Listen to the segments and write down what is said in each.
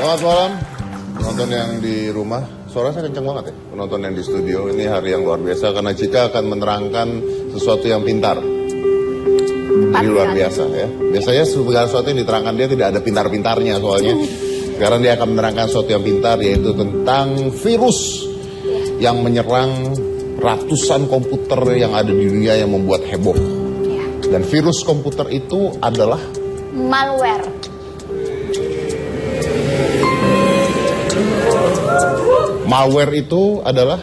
Selamat malam, penonton yang di rumah. Suara saya kencang banget ya, penonton yang di studio. Ini hari yang luar biasa karena Cika akan menerangkan sesuatu yang pintar. Ini luar biasa ya. Biasanya segala sesuatu yang diterangkan dia tidak ada pintar-pintarnya soalnya. Sekarang dia akan menerangkan sesuatu yang pintar, yaitu tentang virus yang menyerang ratusan komputer yang ada di dunia yang membuat heboh. Dan virus komputer itu adalah malware. Malware itu adalah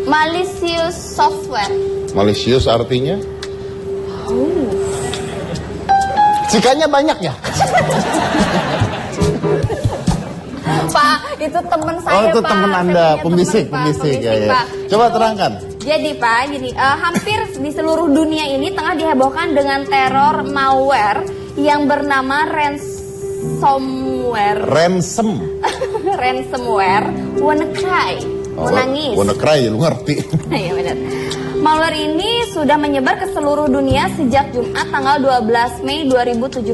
malicious software. Malicious artinya? Cikanya banyak ya? Pak, itu teman saya, Oh, itu Pak. teman Anda, pembisik ya. Coba terangkan. Jadi Pak, gini, hampir di seluruh dunia ini tengah dihebohkan dengan teror malware yang bernama ransomware. Ransomware, WannaCry, menangis. WannaCry, lu ngerti? Iya benar. Malware ini sudah menyebar ke seluruh dunia sejak Jumat tanggal 12 Mei 2017.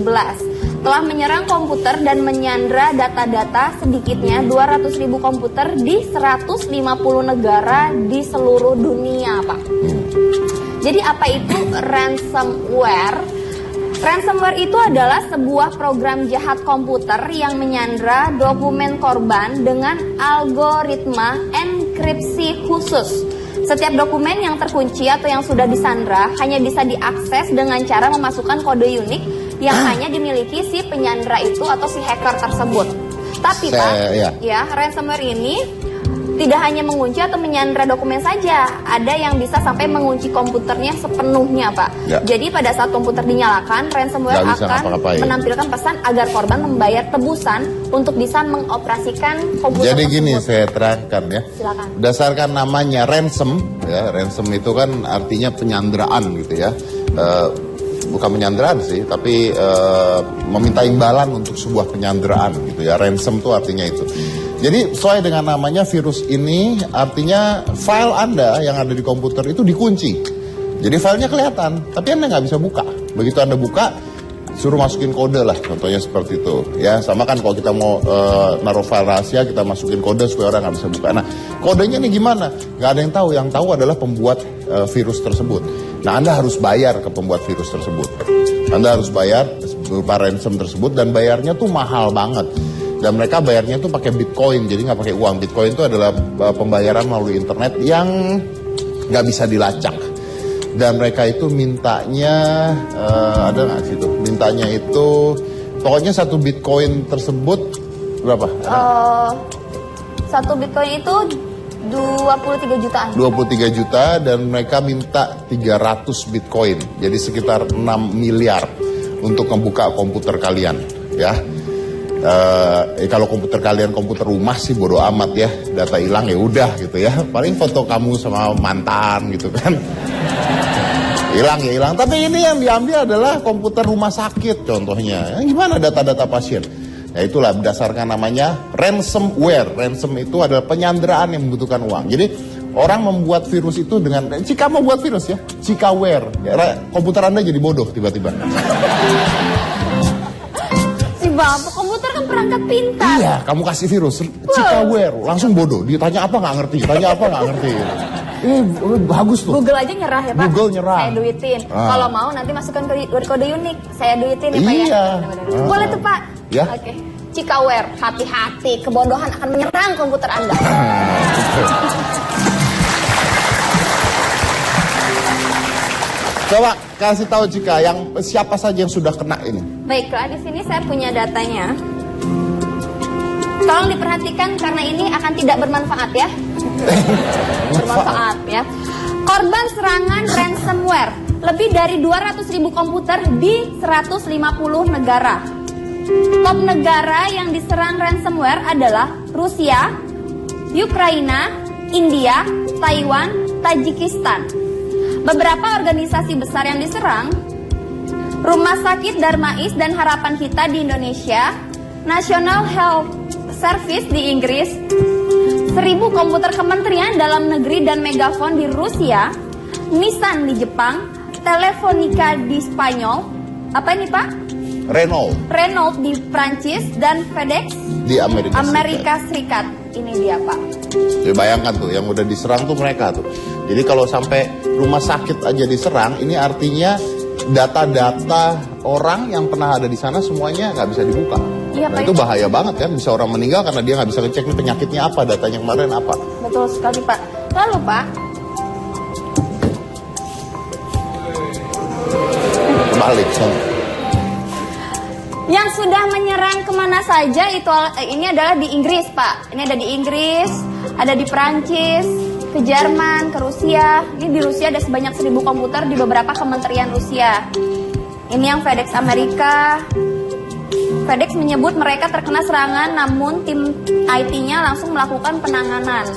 Telah menyerang komputer dan menyandra data-data sedikitnya 200.000 komputer di 150 negara di seluruh dunia, Pak. Jadi apa itu ransomware? Ransomware itu adalah sebuah program jahat komputer yang menyandra dokumen korban dengan algoritma enkripsi khusus. Setiap dokumen yang terkunci atau yang sudah disandra hanya bisa diakses dengan cara memasukkan kode unik yang hanya dimiliki si penyandra itu atau si hacker tersebut. Tapi Pak, ransomware ini tidak hanya mengunci atau menyandra dokumen saja, ada yang bisa sampai mengunci komputernya sepenuhnya, Pak. Ya. Jadi pada saat komputer dinyalakan, ransomware akan menampilkan pesan agar korban membayar tebusan untuk bisa mengoperasikan komputer. Jadi gini saya terangkan ya. Silakan. Berdasarkan namanya ransom, ya ransom itu kan artinya penyanderaan gitu ya. Bukan penyanderaan sih, tapi meminta imbalan untuk sebuah penyanderaan gitu ya. Ransom itu artinya itu. Jadi sesuai dengan namanya, virus ini artinya file Anda yang ada di komputer itu dikunci. Jadi filenya kelihatan, tapi Anda nggak bisa buka. Begitu Anda buka, suruh masukin kode lah, contohnya seperti itu. Ya, sama kan kalau kita mau naruh file rahasia, kita masukin kode supaya orang nggak bisa buka. Nah, kodenya nih gimana? Nggak ada yang tahu. Yang tahu adalah pembuat virus tersebut. Nah, Anda harus bayar ke pembuat virus tersebut. Anda harus bayar berupa ransom tersebut, dan bayarnya tuh mahal banget. Dan mereka bayarnya tuh pakai Bitcoin, jadi nggak pakai uang. Bitcoin itu adalah pembayaran melalui internet yang nggak bisa dilacak. Dan mereka itu mintanya, ada nggak situ? Mintanya itu, pokoknya satu Bitcoin tersebut berapa? Satu Bitcoin itu 23 jutaan. 23 juta, dan mereka minta 300 Bitcoin. Jadi sekitar 6 miliar untuk membuka komputer kalian, ya. Kalau komputer kalian komputer rumah sih bodo amat ya, data hilang ya udah gitu ya, paling foto kamu sama mantan gitu kan, hilang ya hilang. Tapi ini yang diambil adalah komputer rumah sakit contohnya. Gimana data-data pasien? Ya itulah berdasarkan namanya ransomware. Ransom itu adalah penyanderaan yang membutuhkan uang. Jadi orang membuat virus itu dengan, Cika membuat virus ya, Cikaware. Ya, komputer Anda jadi bodoh tiba-tiba. Bapak, komputer kan perangkat pintar. Iya, kamu kasih virus Cikaware, langsung bodoh. Ditanya apa nggak ngerti, tanya apa nggak ngerti. Ini bagus tuh. Google aja nyerah ya Pak. Google nyerah. Saya duitin. Kalau mau nanti masukkan kode unik, saya duitin ya Pak ya. Iya. Boleh tuh Pak. Ya. Oke. Cikaware, hati-hati, kebodohan akan menyerang komputer Anda. Coba kasih tahu Cika, yang siapa saja yang sudah kena ini. Baiklah, di sini saya punya datanya. Tolong diperhatikan karena ini akan tidak bermanfaat ya. Bermanfaat ya. Korban serangan ransomware, lebih dari 200.000 komputer di 150 negara. Top negara yang diserang ransomware adalah Rusia, Ukraina, India, Taiwan, Tajikistan. Beberapa organisasi besar yang diserang: Rumah Sakit Darmais dan Harapan Kita di Indonesia, National Health Service di Inggris, 1.000 komputer Kementerian Dalam Negeri dan Megafon di Rusia, Nissan di Jepang, Telefonica di Spanyol. Apa ini Pak? Renault di Prancis dan FedEx di Amerika Serikat. Ini dia Pak. Jadi bayangkan tuh yang udah diserang tuh mereka tuh. Jadi kalau sampai rumah sakit aja diserang, ini artinya data-data orang yang pernah ada di sana semuanya nggak bisa dibuka. Iya, nah Pak. itu bahaya banget kan, bisa orang meninggal karena dia nggak bisa ngecek nih penyakitnya apa, datanya kemarin apa. Betul sekali Pak. Lalu Pak, Kebalik. yang sudah menyerang kemana saja itu ini adalah di Inggris Pak. Ini ada di Inggris, ada di Perancis, ke Jerman, ke Rusia. Ini di Rusia ada sebanyak 1.000 komputer di beberapa kementerian Rusia. Ini yang FedEx Amerika. FedEx menyebut mereka terkena serangan namun tim IT-nya langsung melakukan penanganan.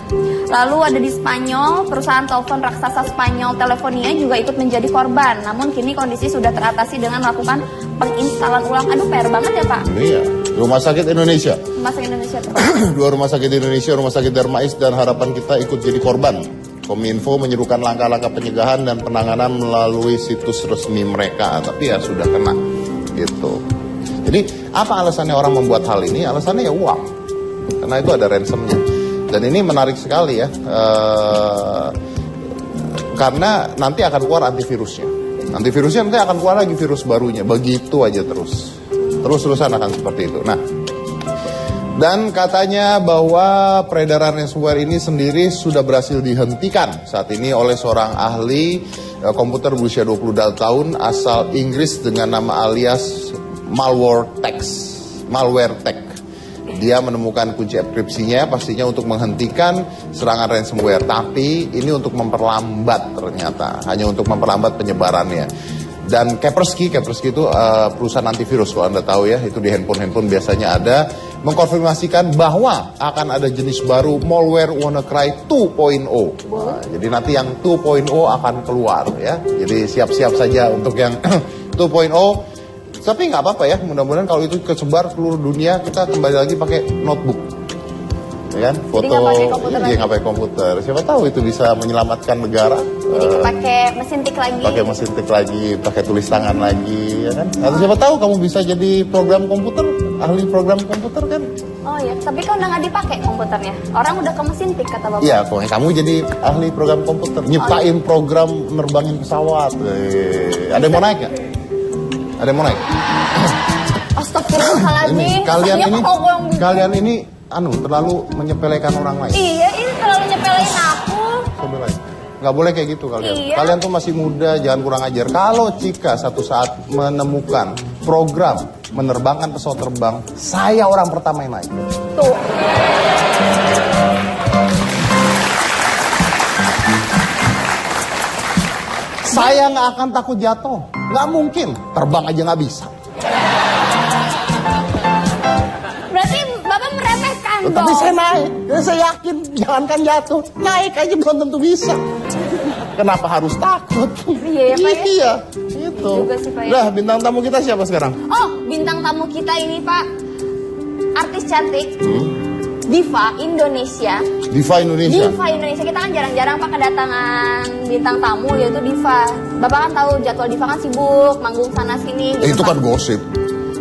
Lalu ada di Spanyol, perusahaan telepon raksasa Spanyol Telefonia juga ikut menjadi korban. Namun kini kondisi sudah teratasi dengan melakukan penginstalan ulang. Aduh, PR banget ya Pak. Iya, Rumah Sakit Indonesia. Rumah Sakit Indonesia Pak. Dua rumah sakit Indonesia, Rumah Sakit Darmais dan Harapan Kita ikut jadi korban. Kominfo menyerukan langkah-langkah pencegahan dan penanganan melalui situs resmi mereka. Tapi ya sudah kena gitu. Jadi apa alasannya orang membuat hal ini? Alasannya ya uang. Karena itu ada ransomnya. Dan ini menarik sekali ya. Karena nanti akan keluar antivirusnya. Antivirusnya nanti akan keluar lagi virus barunya. Begitu aja terus. Terus-terusan akan seperti itu. Nah, dan katanya bahwa peredaran ransomware ini sendiri sudah berhasil dihentikan saat ini oleh seorang ahli komputer berusia 20 tahun asal Inggris dengan nama alias Malware Tech. Dia menemukan kunci enkripsinya pastinya untuk menghentikan serangan ransomware. Tapi ini untuk memperlambat ternyata. Hanya untuk memperlambat penyebarannya. Dan Kaspersky itu perusahaan antivirus kalau Anda tahu ya. Itu di handphone biasanya ada. Mengkonfirmasikan bahwa akan ada jenis baru malware WannaCry 2.0. Nah, jadi nanti yang 2.0 akan keluar ya. Jadi siap-siap saja untuk yang 2.0. Tapi nggak apa-apa ya, mudah-mudahan kalau itu kesebar seluruh dunia, kita kembali lagi pakai notebook, ya kan? Foto, jadi nggak pakai komputer. Siapa tahu itu bisa menyelamatkan negara. Jadi pakai mesin tik lagi. Pakai mesin tik lagi, pakai tulis tangan lagi, ya kan? Atau siapa tahu kamu bisa jadi program komputer, ahli program komputer kan? Oh ya, tapi kan udah nggak dipakai komputernya. Orang udah ke mesin tik kata bapak. Iya, pokoknya kamu jadi ahli program komputer, nyiptain program nerbangin pesawat. Ada yang mau naik nggak? Ada yang mau naik? Astagfirullahaladzim. Kalian ini terlalu menyepelekan orang lain. Iya, ini terlalu nyepelein aku. Nggak boleh kayak gitu kalian. Iya. Kalian tuh masih muda, jangan kurang ajar. Kalau Cika satu saat menemukan program menerbangkan pesawat terbang, saya orang pertama yang naik. Tuh. Saya nggak akan takut jatuh. Nggak mungkin. Terbang aja nggak bisa. Berarti Bapak meremehkan dong. Tapi saya naik. Dan saya yakin. Jangankan jatuh. Naik aja belum tentu bisa. Kenapa harus takut? Iya ya Pak ya? Iya. Itu. Juga sih, Pak, ya. Udah, bintang tamu kita siapa sekarang? Oh, bintang tamu kita ini Pak. Artis cantik. Diva Indonesia. Diva Indonesia. Diva Indonesia, kita kan jarang-jarang Pak kedatangan bintang tamu yaitu Diva. Bapak kan tahu jadwal Diva kan sibuk, manggung sana sini gitu, Itu Pak. kan gosip.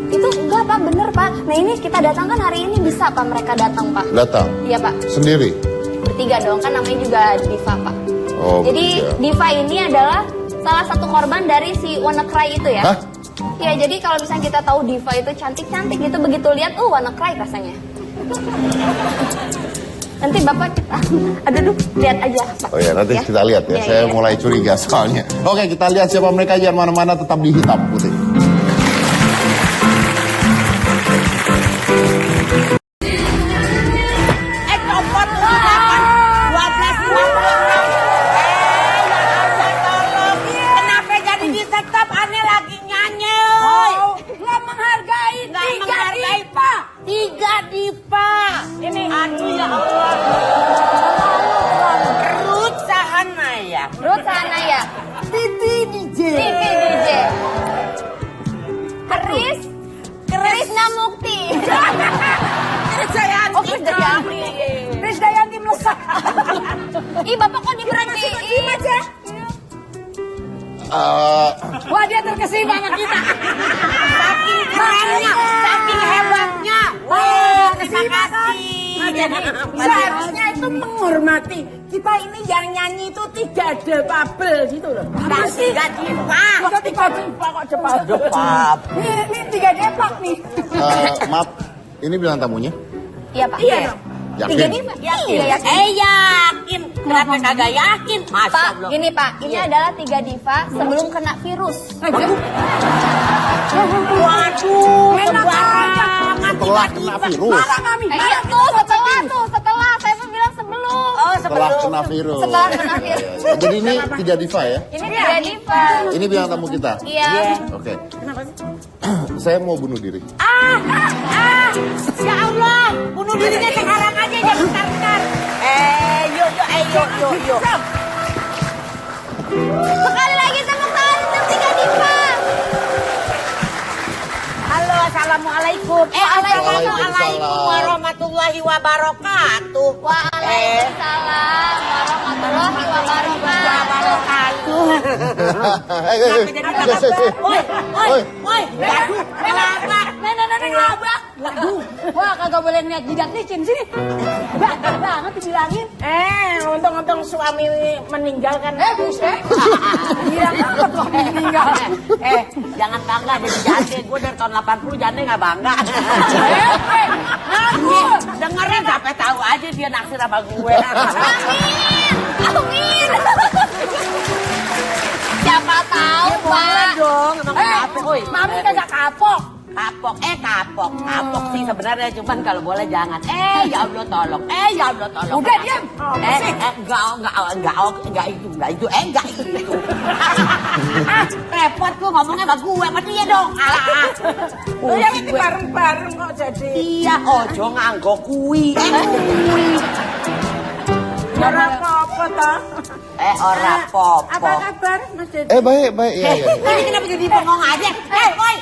Itu enggak Pak, bener Pak. Nah ini kita datang kan hari ini bisa Pak mereka datang Pak. Datang. Iya Pak. Sendiri. Bertiga dong, kan namanya juga Diva Pak. Oh, jadi bertiga. Diva ini adalah salah satu korban dari si WannaCry itu ya. Hah? Ya jadi kalau misalnya kita tahu Diva itu cantik-cantik gitu, begitu lihat WannaCry rasanya. Nanti Bapak kita, aduh lihat aja Pak. Oh ya, nanti kita lihat ya. Saya mulai curiga soalnya. Oke, kita lihat siapa mereka, jangan mana-mana, tetap di hitam putih. Copot lu 12 kenapa jadi di stop? Aneh lagi nyanyi. Nggak menghargai. Nggak menghargai Pak. 3 Diva. Ini aduh ya Allah. Ruth Sahanaya. Ruth Sahanaya. Titi DJ. Titi DJ. Krisna Mukti. Krisdayanti. Oh, Krisdayanti. Krisdayanti melesat. Ih, Bapak kok diberhentiin? Wah, dia terkesima sama kita. Saking kerennya, saking hebatnya. Wah, terima kasih. Seharusnya itu menghormati. Kita ini yang nyanyi itu 3 defabel gitu loh. Apa sih? 3 diva. Kok 3 diva kok cepat? Ini 3 depak nih. Maaf, ini bilang tamunya. Iya Pak. Iya dong. Yakin? Tiga diva. Iya yakin. Yakin. Kenapa kagak yakin? Masya Pak, Allah. gini Pak, ini adalah 3 diva sebelum kena virus. Waduh, sembarangan. Setelah kena virus. Marah kami. Iya tuh, setelah. Saya tuh bilang sebelum. Oh, Setelah kena virus. Setelah kena virus. Jadi ini 3 diva ya? Ini 3 diva. Ini bilang tamu kita. Iya. Oke. Kenapa sih? Saya mau bunuh diri. Ya Allah, bunuh dirinya sekarang aja, jangan bentar-bentar. Yuk. Sekali lagi tepuk tangan untuk 3 diva. Halo, assalamualaikum. Waalaikumsalam. Warahmatullahi wabarakatuh. Waalaikumsalam warahmatullahi wabarakatuh. Woi, gaduh, ngelabak. Ngelabak. Wah, kagak boleh ngeliat jidat licin sini. Banget banget dibilangin. Untung-untung suami meninggal kan. Buset. Bilang apa tuh meninggal? Jangan bangga jadi jande. Gue dari tahun 80 jande gak bangga. Dengerin sampai tahu aja dia naksir sama gue. Amin. Siapa tahu Boleh Pak. dong, emang kenapa? Woi, Mami kagak kapok. Kapok sih sebenarnya, cuman kalau boleh jangan. Ya Allah tolong. Udah diam. Enggak itu. Repot gue ngomongnya sama gue, sama dia dong. Yang ini bareng-bareng kok jadi. Iya, ojo nganggo kui. Orang apa toh? Ora popo. Apa kabar Mas Dedi? Baik. Iya. Ini kenapa jadi bengong aja? Woi.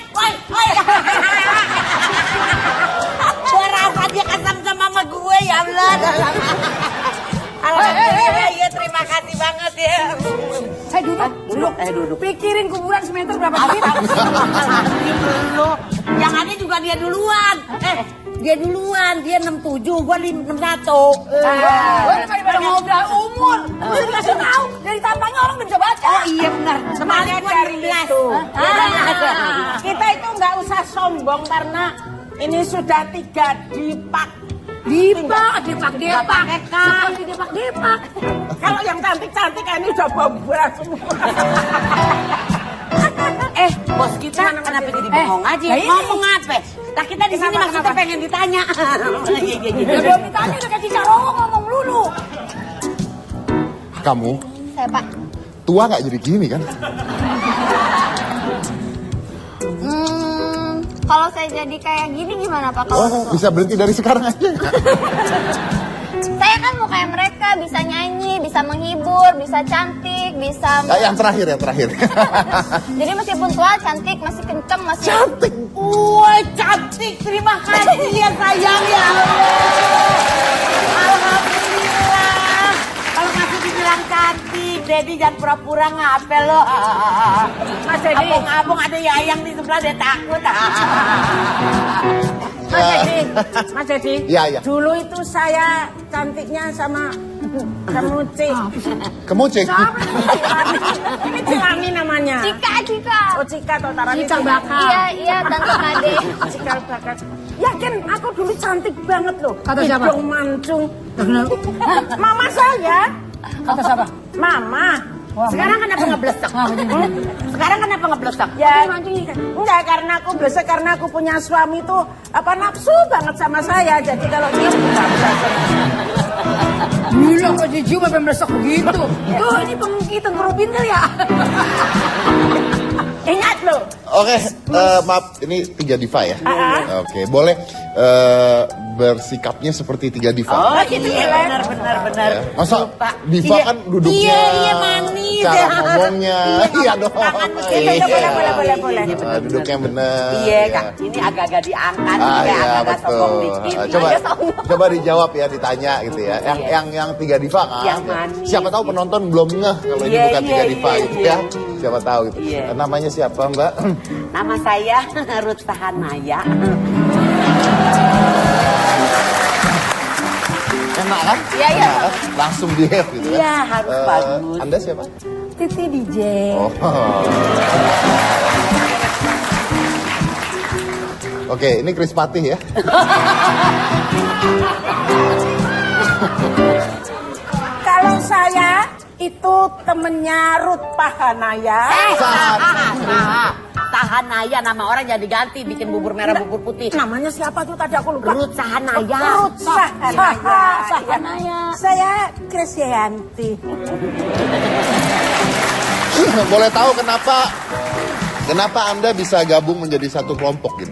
Berasa dia kesam sama gue, ya Allah. Alhamdulillah, ya terima kasih banget ya. Saya duduk. Duduk. Pikirin kuburan semeter berapa duit? Dulu. Yang ada juga dia duluan. Dia 67, gue 61. Daripada ngobrol umur. Lu dikasih tahu. Dari tampangnya orang bisa baca. Oh iya benar. Semangat dari itu. Kita itu nggak usah sombong karena ini sudah 3 dipak. Dipak. Kalau yang cantik-cantik ini udah bombras semua. Bos kita kenapa jadi bengong aja? Ngomong apa? Nah kita di sini maksudnya pengen ditanya. Belum ditanya udah kasih carong ngomong dulu. Kamu Saya Pak. tua nggak jadi gini kan? Kalau saya jadi kayak gini gimana Pak? Kalau Bisa berhenti dari sekarang aja. saya kan mau kayak mereka, bisa nyanyi, bisa menghibur, bisa cantik, bisa. Yang terakhir. Jadi meskipun tua, cantik, masih kenceng, masih. Cantik. Wah cantik, terima kasih ya sayang ya Allah. Alhamdulillah. Kalau masih dibilang cantik, Dedi jangan pura-pura ngapel lo. Mas Dedi. Abang ada Yayang di sebelah dia takut. Mas Dedi. Iya. Dulu itu saya cantiknya sama Muci. Kemucing. Ini Cilani namanya. Cika. Oh Cika atau Tarani. Cika bakal. Iya, Tante Kade. Cikal bakal. Yakin aku dulu cantik banget loh. Kata siapa? Hidung mancung. Mama saya. Kata siapa? Mama. Sekarang kenapa ngeblesek? Sekarang kenapa ngeblesek? Ya, enggak karena aku blesek karena aku punya suami tuh nafsu banget sama saya. Jadi kalau dia nggak bisa. Gila kok jijik sampai meresek begitu. Tuh ini pengungkitan kerubin kali ya. Ingat loh. Oke, maaf, ini 3 diva ya. Oke, boleh bersikapnya seperti tiga diva. Oh gitu ya, benar. Ya. Masa Lupa. diva kan duduknya, Iya, manis. cara ngomongnya, iya dong. Boleh. Duduknya bener. Iya, Kak. Ini agak-agak diangkat, kayak agak sombong dikit. Coba dijawab ya, ditanya gitu ya. Yang tiga diva kan. Yang manis. Siapa tahu penonton belum ngeh kalau ini bukan tiga diva gitu ya. Siapa tahu gitu. Namanya siapa, Mbak? Nama saya Ruth Sahanaya. Enak kan? Iya. Enak kan? Langsung behave gitu kan. Iya, harus bagus. Anda siapa? Titi DJ. Oh. Oke, ini Chris Patih ya. Kalau saya itu temennya Ruth Pahanaya. Sahanaya, nama orang jadi ganti, bikin bubur merah bubur putih. Namanya siapa tuh tadi aku lupa. Ruth Sahanaya. Ruth Sahanaya. Saya Krisyanti. Boleh tahu kenapa Anda bisa gabung menjadi satu kelompok gitu?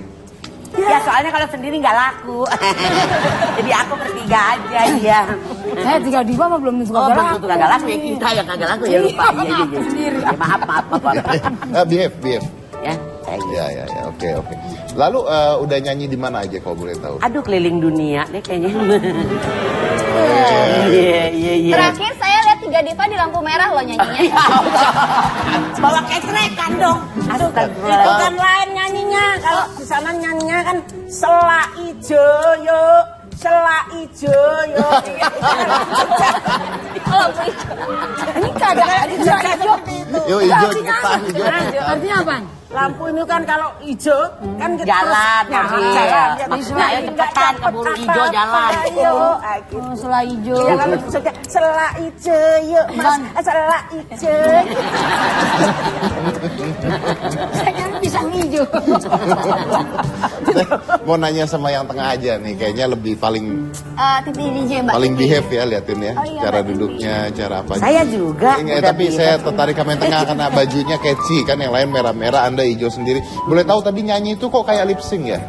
Ya soalnya kalau sendiri nggak laku. Jadi aku bertiga aja ya. Saya tiga diva mah belum tentu Oh belum tentu kagak laku ya, kita yang kagak laku ya lupa. Iya. Sendiri. Ya, maaf. Behave. Ya. Ya, oke. Lalu udah nyanyi di mana aja kalau boleh tahu? Aduh keliling dunia deh kayaknya. Iya. Terakhir saya lihat tiga diva di lampu merah loh nyanyinya. Bawa kecrekan dong. Astagfirullah. Itu kan lain nyanyinya. Kalau di sana nyanyinya kan sela ijo yo. Ini kagak hijau. Yo hijau cepetan hijau. Artinya apa? Lampu ini kan kalau hijau kan kita Jalan, jalan. Ayo cepetan keburu hijau jalan. Oh, sela hijau. Ya kalau sudah sela hijau yuk Mas. Sela hijau. Saya kan bisa hijau. Mau nanya sama yang tengah aja nih, kayaknya lebih paling Titi DJ Mbak. paling behave ya, liatin ya, Oh, iya, cara Mbak duduknya, cara apa. Saya juga. Tapi saya tertarik sama yang tengah karena bajunya catchy kan, yang lain merah-merah, Anda hijau sendiri. Boleh tahu tadi nyanyi itu kok kayak lip sync ya?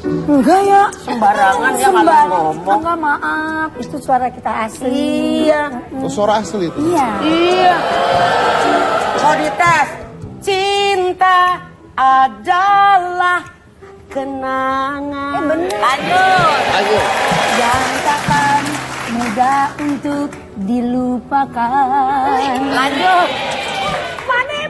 Enggak ya. Sembarangan ya kalau ngomong. Enggak, maaf. Itu suara kita asli. Iya. Oh, suara asli itu. Iya. Mau dites. Cinta adalah kenangan. Bener. Lanjut. Ayo. Yang takkan mudah untuk dilupakan. Lanjut. Mane.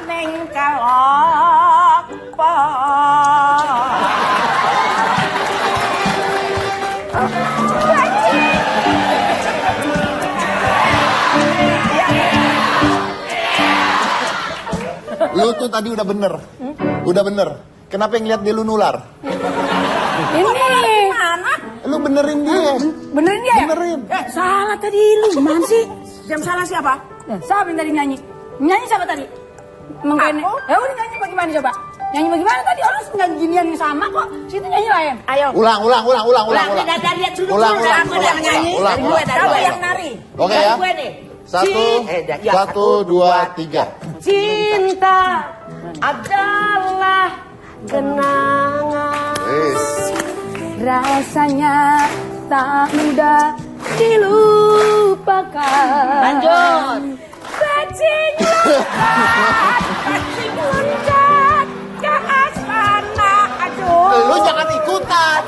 Neng kalapa. Lu tuh tadi udah bener. Udah bener. Kenapa yang lihat dia lu nular? Ini mana? Lu benerin dia. Benerin dia? Benerin. Salah tadi lu. Gimana sih? Yang salah siapa? Siapa yang tadi nyanyi? Nyanyi siapa tadi? Aku? Ya udah nyanyi bagaimana coba? Nyanyi bagaimana tadi? Orang nyanyi ginian yang sama kok. Situ nyanyi lain. Ayo. Ulang. Dari lihat dulu. Ulang. Dari gue. Kamu yang nari. Oke ya. Gue nih. Satu, dua, tiga. Cinta adalah kenangan. Rasanya tak mudah dilupakan. Lanjut. Cacing loncat ke asmana. Aduh. Lu jangan ikutan.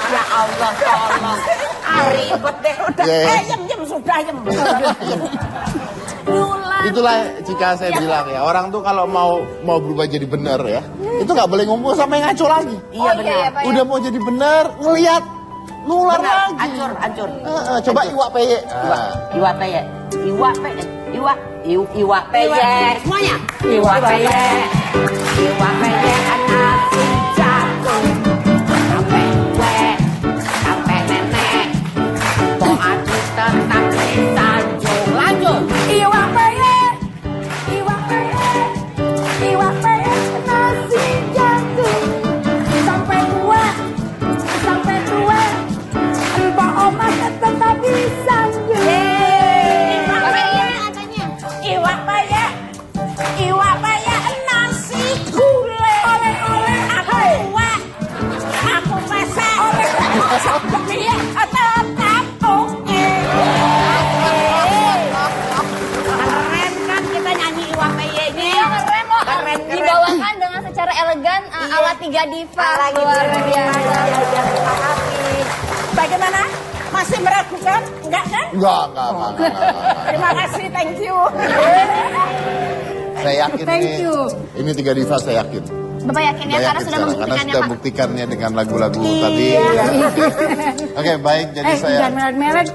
Ya Allah tolong. Ribet deh. Yem sudah yem. Itulah jika saya bilang ya, orang tuh kalau mau berubah jadi benar ya, itu nggak boleh ngumpul sampai ngaco lagi. Iya benar. Udah mau jadi benar, ngelihat nular lagi. Hancur. Coba iwak peye. Iwak peye. Semuanya. Iwak peye. Anak si jagung. Sampai gue, sampai nenek. Poatu tetap disanjung. Lanjut. Iwak peye nasi jantung sampai tua adegan ala 3 diva. Luar biasa. Bagaimana? Masih meragukan? Enggak kan? Enggak. Terima kasih, thank you. Saya yakin ini 3 diva saya yakin. Bapak yakin ya? Karena sudah membuktikannya, Karena sudah Pak. membuktikannya dengan lagu-lagu tadi. Ya. Oke, baik. Jadi jangan merek-merek.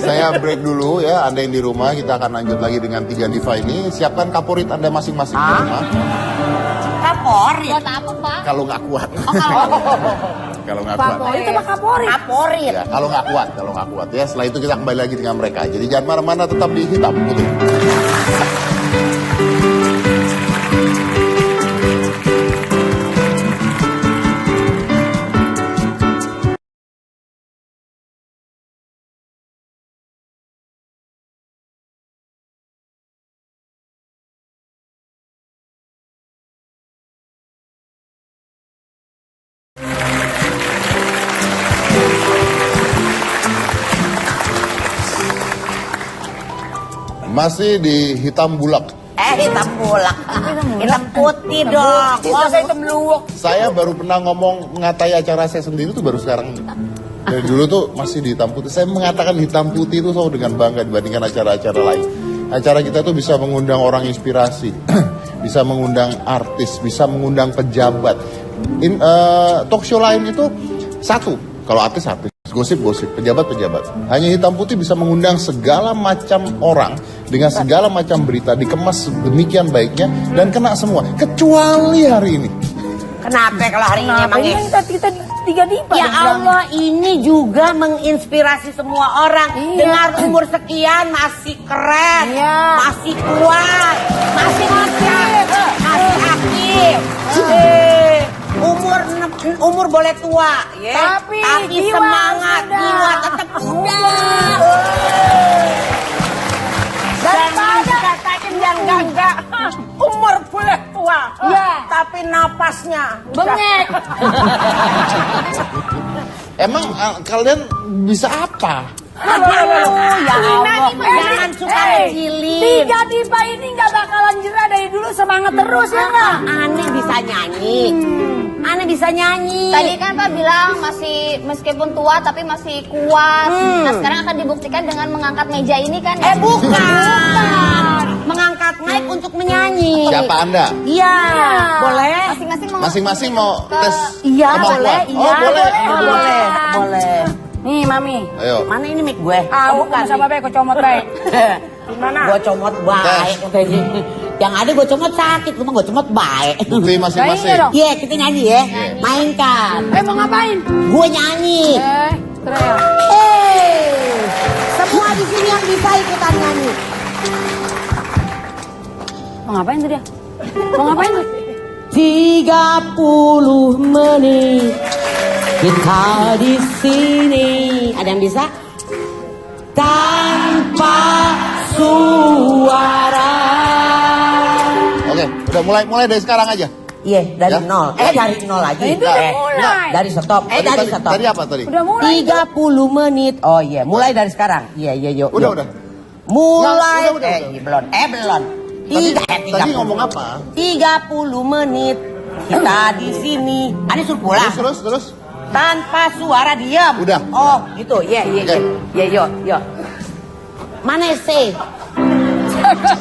saya break dulu ya. Anda yang di rumah, kita akan lanjut lagi dengan 3 diva ini. Siapkan kaporit Anda masing-masing di rumah. Kaporit? Buat apa, Pak? Kalau nggak kuat. Kalau nggak kuat. Kaporit apa kaporit? Kaporit. Ya, kalau nggak kuat ya. Setelah itu kita kembali lagi dengan mereka. Jadi jangan mana-mana, tetap di Hitam Putih. Masih di Hitam Bulak. Hitam bulak. Hitam putih dong. Saya hitam luwak. Saya baru pernah ngomong mengatai acara saya sendiri tuh baru sekarang. Dari dulu tuh masih di Hitam Putih. Saya mengatakan Hitam Putih itu selalu dengan bangga dibandingkan acara-acara lain. Acara kita tuh bisa mengundang orang inspirasi, bisa mengundang artis, bisa mengundang pejabat. Talk show lain itu satu, kalau artis, gosip, pejabat. Hanya Hitam Putih bisa mengundang segala macam orang dengan segala macam berita, dikemas demikian baiknya dan kena semua. Kecuali hari ini. Kenapa kalau hari ini emang Ini kita 3 diva. Ya Allah, ini juga menginspirasi semua orang. Dengar umur sekian masih keren, masih kuat, masih aktif. Umur boleh tua, ya. Tapi semangat jiwa tetap muda. Daripada dikatakan yang enggak, umur boleh tua, tapi napasnya Bengek. Emang kalian bisa apa? Aduh, ya Allah, jangan suka ngecilin. 3 diva ini nggak bakalan jerah dari dulu, semangat terus ya nggak? Aneh bisa nyanyi. Aneh bisa nyanyi. Tadi kan Pak bilang masih meskipun tua tapi masih kuat. Nah sekarang akan dibuktikan dengan mengangkat meja ini kan? Bukan. Mengangkat mic untuk menyanyi. Siapa Anda? Iya. Boleh? Masing-masing mau tes Iya, kemampuan? boleh. Iya, boleh. Boleh. Nih mami. Ayo. Mana ini mic gue? Bukan sama baik, kau comot baik. Gimana? Gue comot baik. Yang ada gue comot sakit, lu mah gue comot baik. Bukti masing-masing. Nah, ini dong. Iya, kita nyanyi ya. Mainkan. Mau ngapain? Gue nyanyi. Terus. Semua di sini yang bisa ikutan nyanyi. Mau ngapain tuh dia? Mau ngapain tuh? 30 menit kita di sini. Ada yang bisa? Tanpa suara. Oke, udah mulai dari sekarang aja. Iya, dari Ya? nol. Dari nol lagi. Itu udah mulai. Dari stop. Dari stop. Tadi apa tadi? Udah mulai. 30 menit. Oh iya, mulai dari sekarang. Iya, yuk. Udah. Mulai. Udah. Belum. Tadi ngomong apa? 30 menit kita di sini. Ada suruh pulang. Terus. Tanpa suara diam. Udah. Oh, gitu. Iya. Oke. Iya, yuk. Mana sih?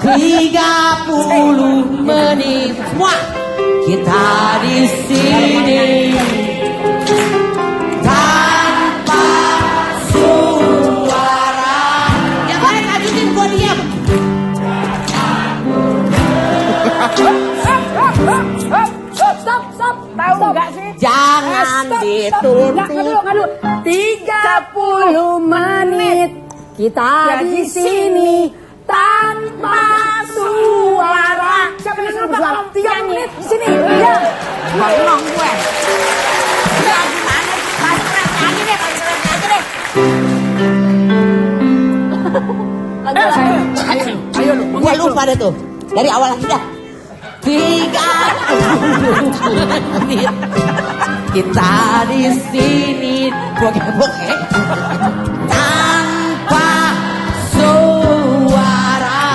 30 menit semua kita di sini tanpa suara. Yang lain lanjutin, gua diam. Stop. Tahu nggak sih? Jangan ditutup. Nggak dulu. 30 menit kita di sini tanpa suara. Siapa yang suruh suara? 3 menit di sini. Ya. Ngomong gue. Ya gimana? Pasrah aja deh. Ayo lu. Gue lupa deh tuh. Dari awal lagi dah. 30 menit kita di sini bokeh tanpa suara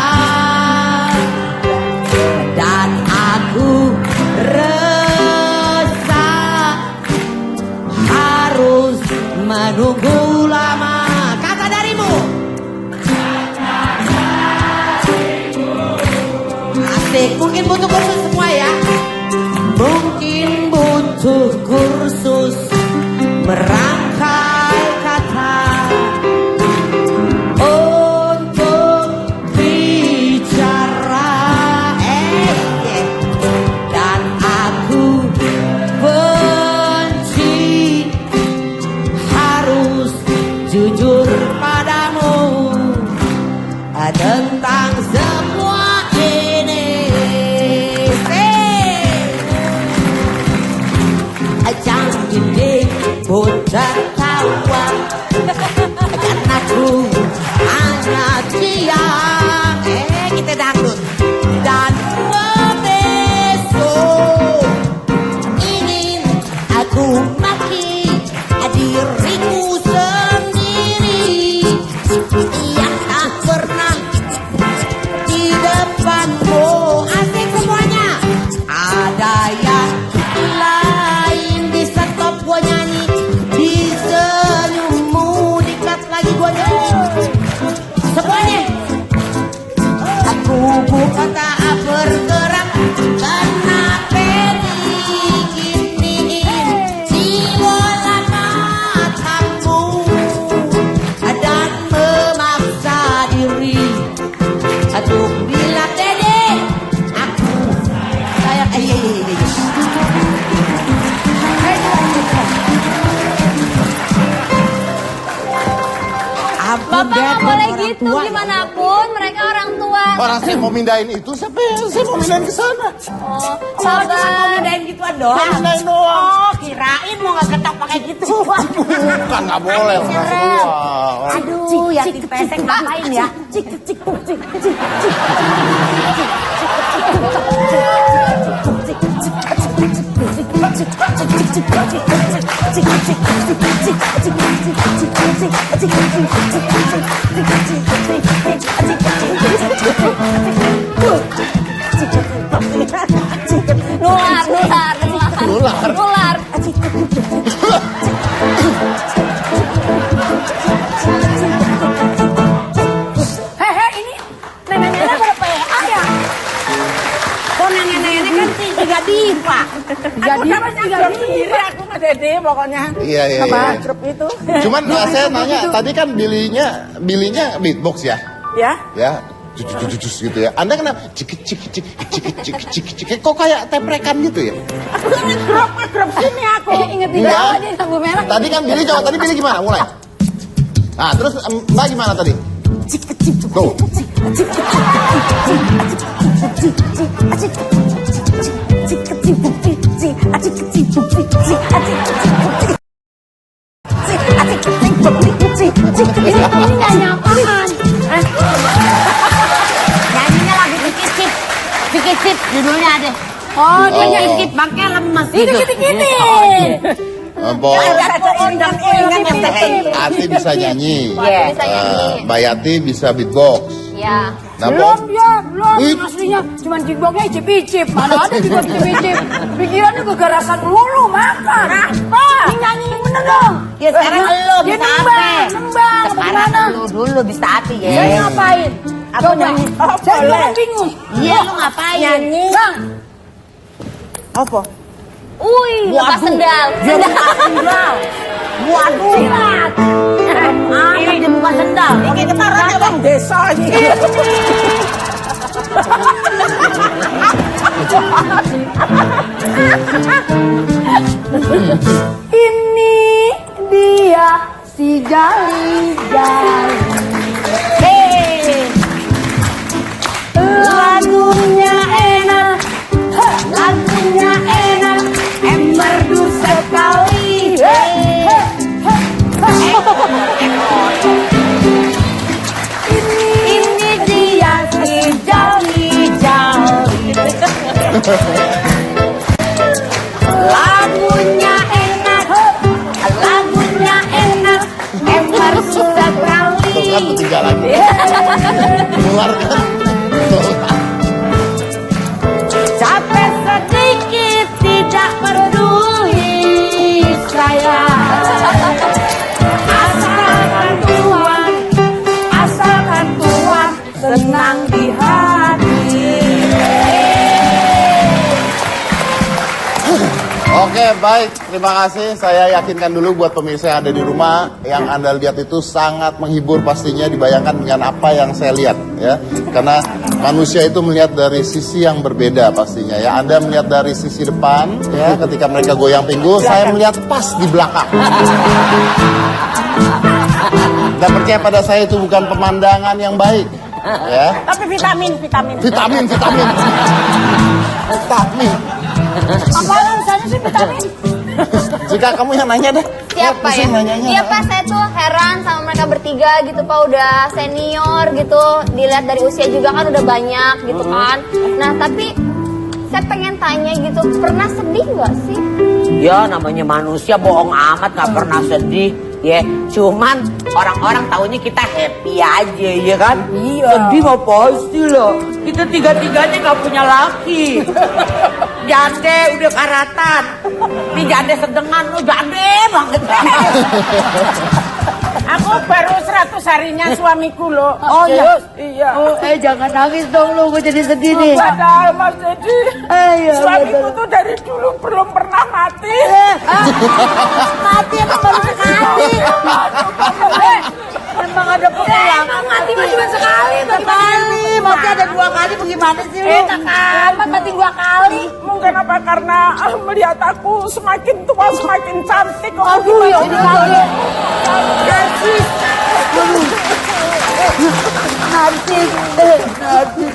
dan aku butuh kursus semua ya. Mungkin butuh kursus merangkai kata untuk bicara. Dan aku benci harus jujur padamu tentang semua ini. Jangan gini pun tertawa, dan aku hanya diam. Kita dangdut. Dan besok ingin aku maki diriku sendiri yang tak pernah di depanmu. Asik semuanya. Ada yang lain di stop gua nyanyi, di senyummu dikat lagi gua nyanyi. Semuanya. Aku bukan tak bergerak, kenapa diginiin di bola matamu dan memaksa diri untuk bilang dede aku sayang. Bapak nggak boleh gitu, gimana pun mereka orang tua. Orang saya mau mindahin itu, siapa yang saya mau mindahin ke sana? Oh, sabar. Mindahin gituan doang. Mindahin doang. Oh, kirain mau nggak ketok pakai gitu. Kan nggak boleh orang tua. Aduh, ya pesek ngapain ya? Nular. Hehe, ini nenek-nenek berapa ya? Ya. Kok nenek-nenek kan tiga diva. Jadi tiga sendiri aku nggak dede pokoknya. Iya. Apa grup itu? Cuman saya nanya, tadi kan bilinya beatbox ya? Ya. Ya, cucus gitu ya. Anda kenapa cik kok kayak teprekan gitu ya? Aku kan grup sini aku. Ingat tidak Enggak. aja lampu merah. Tadi kan Billy coba, tadi Billy gimana? Mulai. Nah, terus Mbak gimana tadi? Tuh. Ini nyanyi apaan? Nyanyinya lagu Pikicip. Pikicip judulnya ada. Oh, dia Dia Pikicip bangke lemes gitu. Kiti-kiti. Empok, Ati bisa nyanyi. Bisa nyanyi. Mbak Yati bisa beatbox. Ya. Nah, Belum Pok, ya, belum. Wih. Aslinya cuma kickboxnya icip-icip. Mana ada juga icip-icip. Pikirannya kegarasan melulu makan. Apa? Ini nyanyi bener dong. Ya sekarang lo Dia bisa nembang, apa? nembang. Sekarang Bagaimana? lu dulu bisa api ya. Saya ngapain? Aku Coba. nyanyi. Saya juga kan bingung. Iya lu ngapain? Nyanyi. Bang. Apa? Wih, lepas sendal. Dia buka sendal. Waduh. Silat. Anak dia buka sendal. Ini kemarin bang desa ini. Ini dia si jali-jali. Lagunya enak, lagunya enak, merdu sekali. Ini dia si jali-jali. Lagunya enak, lagunya enak, merdu sekali. tuh kan bertiga lagi. Keluarkan. Capek sedikit tidak peduli saya. Asalkan tuan senang di hati. Oke, baik. Terima kasih. Saya yakinkan dulu buat pemirsa yang ada di rumah, yang Anda lihat itu sangat menghibur pastinya, dibayangkan dengan apa yang saya lihat ya. Karena manusia itu melihat dari sisi yang berbeda pastinya ya. Anda melihat dari sisi depan ya, ketika mereka goyang pinggul, saya melihat pas di belakang. Dan percaya pada saya itu bukan pemandangan yang baik ya. Tapi vitamin. Vitamin. Apaan urusannya sih vitamin? Jika kamu yang nanya deh. Siapa ya? Iya Pak, saya tuh heran sama mereka bertiga gitu Pak, udah senior gitu. Dilihat dari usia juga kan udah banyak gitu kan. Nah tapi saya pengen tanya gitu, pernah sedih nggak sih? Ya namanya manusia bohong amat gak pernah sedih. Ya, cuman orang-orang taunya kita happy aja, ya kan? Iya. Sedih mah pasti loh. Kita tiga-tiganya gak punya laki. Jande udah karatan. Ini jande sedengan, lo jande banget. Aku baru 100 harinya suamiku loh. Oh iya. Iya. Oh, jangan nangis dong lu, gue jadi sedih nih. Padahal Mas Dedi, Iya, suamiku tuh dari dulu belum pernah mati. Mati emang baru sekali. Emang ada peluang. Emang mati cuma sekali. Mati ada 2 kali bagaimana sih lu? Kenapa mati 2 kali? Mungkin apa karena melihat aku semakin tua semakin cantik. Aduh ya Allah. Narsis.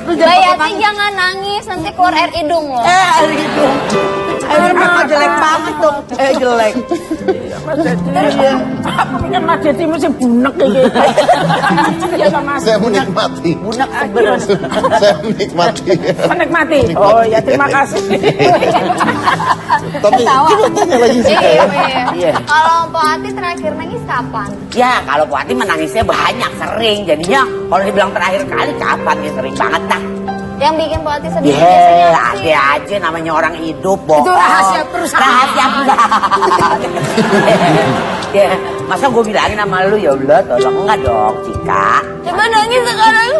Mbak Yati jangan nangis, nanti keluar air hidung loh. Air hidung. Emang jelek banget dong. Jelek. Mas Dedi, aku pikir Mas Dedi mesti bunek kayak gitu. Iya sama Mas. Saya menikmati. Bunek sebenarnya. Saya menikmati. Menikmati. Oh ya terima kasih. Tapi coba tanya lagi sih. Iya. Kalau Pak Ati terakhir nangis kapan? Ya kalau Bu Ati menangisnya banyak sering. Jadinya kalau dibilang terakhir kali kapan ya sering banget dah. Yang bikin Pak Ati sedih Ya biasanya apa sih? ada aja namanya orang hidup bohong. Itu rahasia perusahaan. Rahasia perusahaan. Ya, masa gue bilangin sama lu ya Allah tolong enggak dong Cika. Coba nangis sekarang.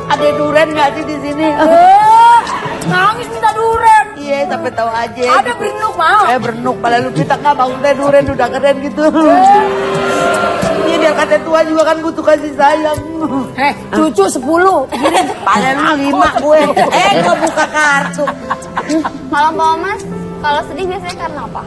Ada duren nggak sih di sini? Nangis minta duren. Iya, sampai tahu aja. Ada berenuk mau. Berenuk, pada lu kita nggak bangun teh duren udah keren gitu. Iya, biar kata tua juga kan butuh kasih sayang. Cucu 10. Pada lu 5 gue. Gue buka kartu. Kalau Pak Mas, kalau sedih biasanya karena apa?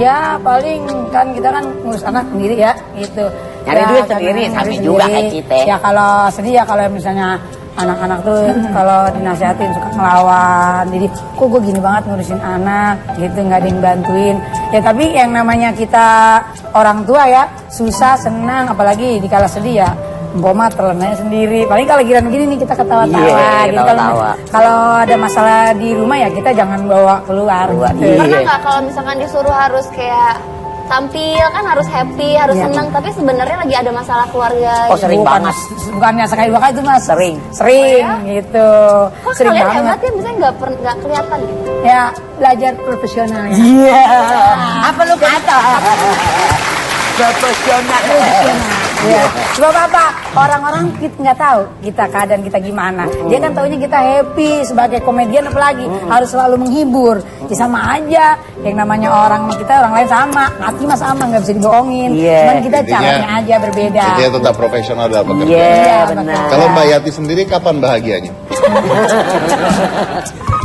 Ya paling kan kita kan ngurus anak sendiri ya gitu. Nyari Ya, duit karena sendiri, nyari sama juga kayak kita. Ya kalau sedih ya kalau misalnya anak-anak tuh kalau dinasihatin suka ngelawan. Jadi kok gue gini banget ngurusin anak gitu, nggak ada yang bantuin. Ya tapi yang namanya kita orang tua ya susah senang apalagi dikala sedih ya. Mpoma telenanya sendiri. Paling kalau giran begini nih kita ketawa-tawa. Iya, gitu. ketawa-tawa. Kalau ada masalah di rumah ya kita jangan bawa keluar. Gitu. Pernah nggak kalau misalkan disuruh harus kayak tampil kan harus happy, harus Iya. senang, tapi sebenarnya lagi ada masalah keluarga. Oh, sering Bukan, banget. bukannya sekali 2 kali itu mas. Sering. Sering Oh, ya? gitu. Kok Sering kalian banget. hebat ya, misalnya nggak kelihatan gitu. Ya belajar profesional ya. Iya. Apa lu kata? Profesional. Ya. Sebab apa? Orang-orang kita nggak tahu kita keadaan kita gimana. Dia kan taunya kita happy sebagai komedian apalagi harus selalu menghibur. Ya sama aja. Yang namanya orang kita orang lain sama. Hati mah sama nggak bisa dibohongin. Iya. Cuman kita Intinya- caranya aja berbeda. Dia tetap profesional dalam bekerja. Iya Iya, benar. Kalau Mbak Yati sendiri kapan bahagianya?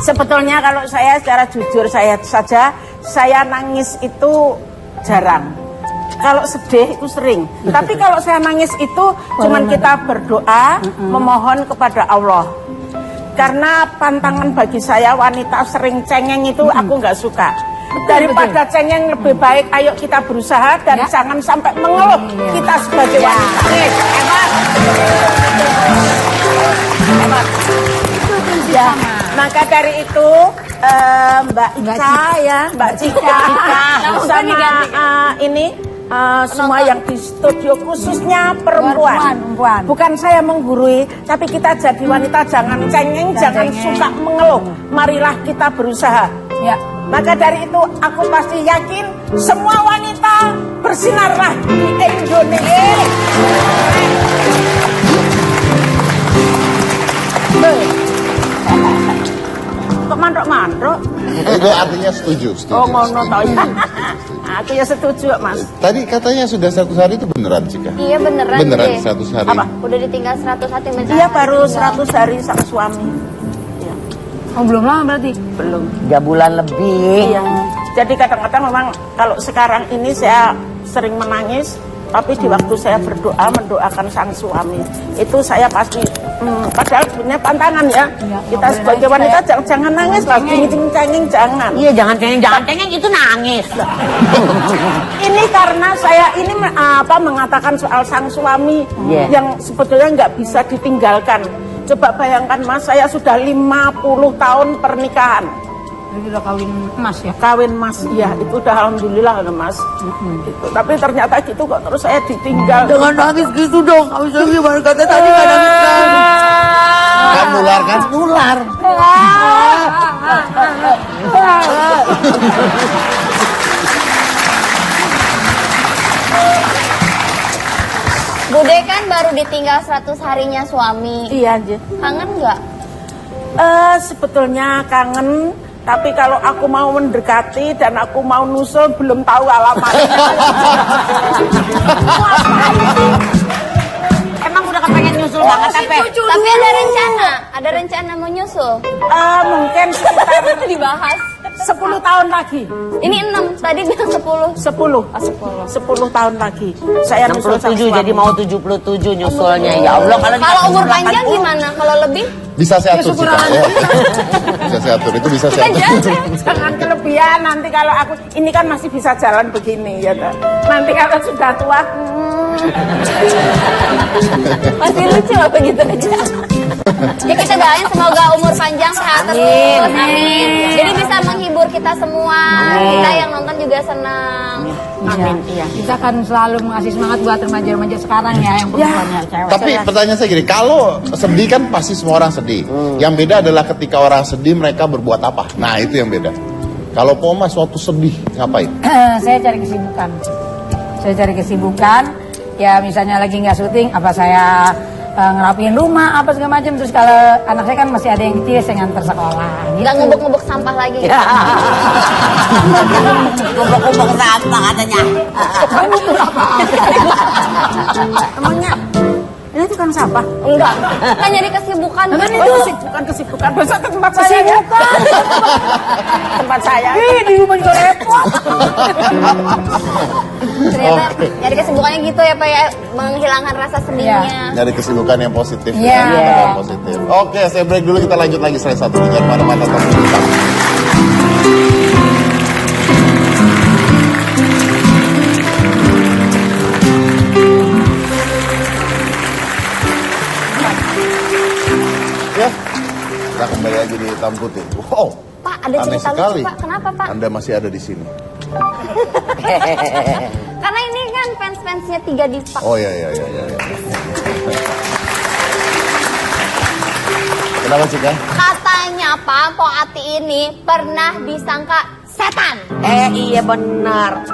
Sebetulnya kalau saya secara jujur saya saja, saya nangis itu jarang. Kalau sedih itu sering. Tapi kalau saya nangis itu cuman kita berdoa, memohon kepada Allah. Karena pantangan bagi saya wanita sering cengeng itu aku nggak suka. Daripada cengeng lebih baik, ayo kita berusaha dan jangan sampai mengeluh kita sebagai wanita. Hebat. Hebat. Ya, maka dari itu Mbak Ica ya, Mbak Cika sama semua yang di studio khususnya perempuan. Perempuan. Bukan saya menggurui, tapi kita jadi wanita jangan cengeng, jangan suka mengeluh. Marilah kita berusaha. Ya. Maka dari itu aku pasti yakin semua wanita bersinarlah di Indonesia. kok mandok-mandok. Itu artinya setuju. Oh ngono toh ya. Aku ya setuju Mas. Tadi katanya sudah 100 hari itu beneran Cika? Iya beneran. Beneran deh. 100 hari. Apa? Udah ditinggal 100 hari mencari. Iya baru 100 hari sama suami. Iya. Oh belum lama berarti? Belum. 3 bulan lebih. Iya. Jadi kadang-kadang memang kalau sekarang ini saya sering menangis, tapi di waktu saya berdoa mendoakan sang suami, itu saya pasti padahal punya pantangan ya. Kita sebagai wanita jangan nangis lah, cengeng jangan. Iya, jangan cengeng itu nangis. Ini karena saya ini mengatakan soal sang suami yang sebetulnya nggak bisa ditinggalkan. Coba bayangkan Mas, saya sudah 50 tahun pernikahan. Jadi udah kawin emas ya? Kawin Mas, iya itu udah alhamdulillah ya Mas. Gitu. Tapi ternyata gitu kok terus saya ditinggal. Jangan nangis gitu dong. Habis lagi baru kata tadi nggak nangis kan. Kan nular kan? Nular. Bude kan baru ditinggal 100 harinya suami. Iya aja. Kangen nggak? Sebetulnya kangen. Tapi kalau aku mau mendekati dan aku mau nusul belum tahu alamatnya. Emang udah kepengen nyusul banget Tapi ada rencana mau nyusul. Mungkin sekitar Dibahas. 10 tahun lagi. Ini 6, tadi bilang 10. 10 tahun lagi. Saya nusul sang 67 suami. jadi mau 77 nyusulnya. Ya Allah Kalau umur panjang gimana? Kalau lebih? Bisa saya atur Cika ya. Bisa saya atur, itu bisa saya atur. Jangan kelebihan nanti kalau aku ini kan masih bisa jalan begini ya toh. Nanti kalau sudah tua Masih lucu apa gitu aja. Ya kita doain semoga umur panjang sehat terus. Amin. Jadi bisa menghibur kita semua. Kita yang nonton juga senang. amin iya. Kita kan selalu mengasih semangat buat remaja-remaja sekarang ya yang perempuannya cewek. Tapi pertanyaan saya gini, kalau sedih kan pasti semua orang sedih. Yang beda adalah ketika orang sedih mereka berbuat apa. Nah itu yang beda. Kalau Poma suatu sedih ngapain? Saya cari kesibukan. Saya cari kesibukan. Ya misalnya lagi nggak syuting, apa saya ngerapiin rumah, apa segala macam. Terus kalau anak saya kan masih ada yang kecil, saya nganter sekolah. Nggak ngubuk-ngubuk sampah lagi. Kumpul-kumpul sampah katanya. Kamu tuh apa? Emangnya ini tukang sampah? Enggak. Kan nyari kesibukan. Kan itu kesibukan. Besok ke tempat saya ya. Tempat saya. Di rumah juga repot. Ternyata nyari kesibukannya gitu ya Pak ya, menghilangkan rasa sedihnya. Nyari kesibukan yang positif. Iya. Yang positif. Oke, saya break dulu, kita lanjut lagi setelah satu dengan mana-mana tapi ya, kita kembali lagi di Hitam Putih. Wow, Pak, ada aneh cerita sekali. lucu Pak. Kenapa Pak? Anda masih ada di sini. Karena ini kan fans-fansnya 3 Diva. Oh iya. Kenapa sih kan? Katanya Pak, Po Ati ini pernah disangka setan. Iya benar.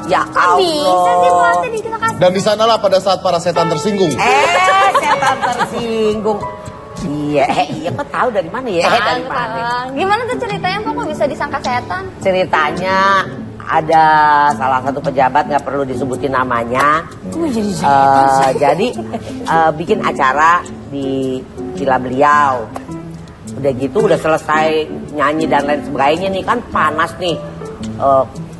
Ya Kok bisa sih Po Allah. Ati dikira kasih? Dan di sanalah pada saat para setan tersinggung. Setan tersinggung. Iya kok tahu dari mana ya? Dari mana? Gimana tuh ceritanya Pak kok bisa disangka setan? Ceritanya ada salah satu pejabat, nggak perlu disebutin namanya. Jadi bikin acara di villa beliau. Udah gitu udah selesai nyanyi dan lain sebagainya nih, kan panas nih.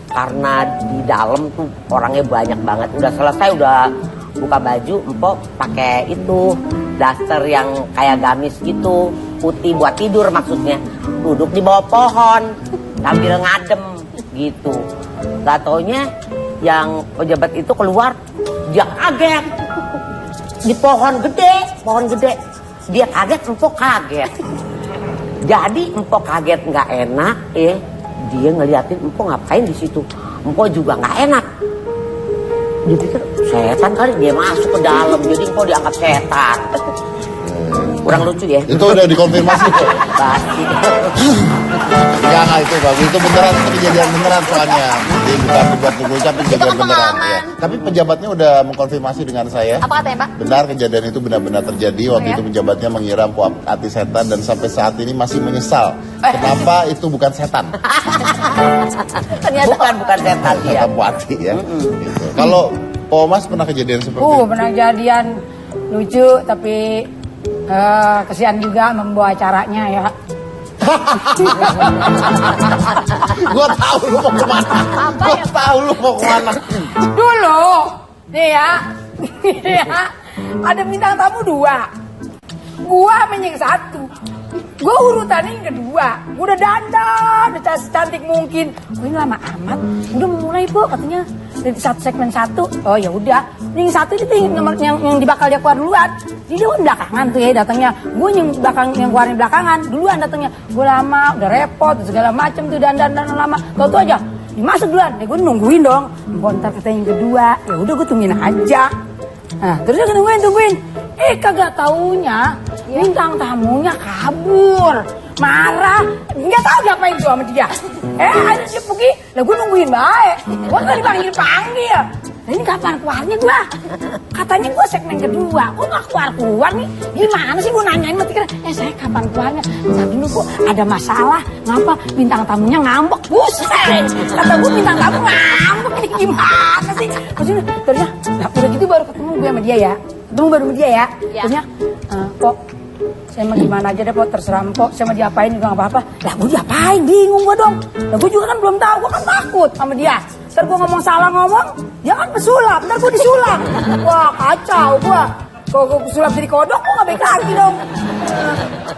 Karena di dalam tuh orangnya banyak banget. Udah selesai, udah buka baju, empok pakai itu daster yang kayak gamis gitu, putih buat tidur maksudnya. Duduk di bawah pohon sambil ngadem gitu. Gak taunya yang pejabat itu keluar, dia kaget. Di pohon gede. Dia kaget, empok kaget. Jadi empok kaget nggak enak, dia ngeliatin empok ngapain di situ. Empok juga nggak enak. Dia pikir setan kali, dia masuk ke dalam, jadi empok dianggap setan. Kurang lucu ya? Itu udah dikonfirmasi kok. Pasti. Enggak, itu bagus. Itu beneran, itu kejadian beneran soalnya. Jadi bukan dibuat ngucap, itu kejadian kan beneran. pengalaman. Ya. Tapi pejabatnya udah mengkonfirmasi dengan saya. Apa katanya, Pak? Benar, kejadian itu benar-benar terjadi. Waktu itu pejabatnya mengira Mpok Ati setan dan sampai saat ini masih menyesal. Kenapa itu bukan setan? Ternyata Bukan setan ya. Kata Mpok Ati ya. Gitu. Kalau Pak Omas pernah kejadian seperti itu? Pernah kejadian lucu tapi kesian juga membawa acaranya ya. Gua tahu lu mau kemana. Gua tahu lu mau kemana. Dulu, nih ya, ada bintang tamu 2. Gua yang 1. Gua urutannya yang kedua. Gua udah dandan, udah cantik mungkin. Gua ini lama amat. Udah mulai Bu katanya dari segmen 1. Oh ya udah. Yang 1 itu yang dibakal dia keluar duluan. Jadi dia belakangan tuh ya datangnya. Gue yang keluarin belakangan. Duluan datangnya. Gue lama, udah repot, segala macem tuh dandan lama. Tau aja. Dimasuk duluan. Gue nungguin dong. Ntar katanya yang kedua. Ya udah gue tungguin aja. Nah, terus dia tungguin. Kagak taunya bintang tamunya kabur. Marah. Nggak tahu diapain tuh sama dia. Ada dia pergi. Lah gue nungguin baik. Gue nggak dipanggil. Nah, ini kapan keluarnya gue? Katanya gue segmen kedua. Kok nggak keluar nih? Gimana sih gue nanyain mati kira? Saya kapan keluarnya? Saat dulu kok ada masalah. Ngapa bintang tamunya ngambek? Buset! Kata gue bintang tamu ngambek. Ini gimana sih? Maksudnya, terusnya, nah, udah gitu baru ketemu gue sama dia ya. Ketemu baru sama dia ya. Terusnya, Pok, saya mau gimana aja deh Pok, terserah Pok. Saya mau diapain juga gak apa-apa. Lah gue diapain? Bingung gue dong. Lah gue juga kan belum tahu. Gue kan takut sama dia. Ntar gue ngomong salah dia kan pesulap. Ntar gue disulap. Wah kacau gue. Kalau gue pesulap jadi kodok, gue gak baik lagi dong.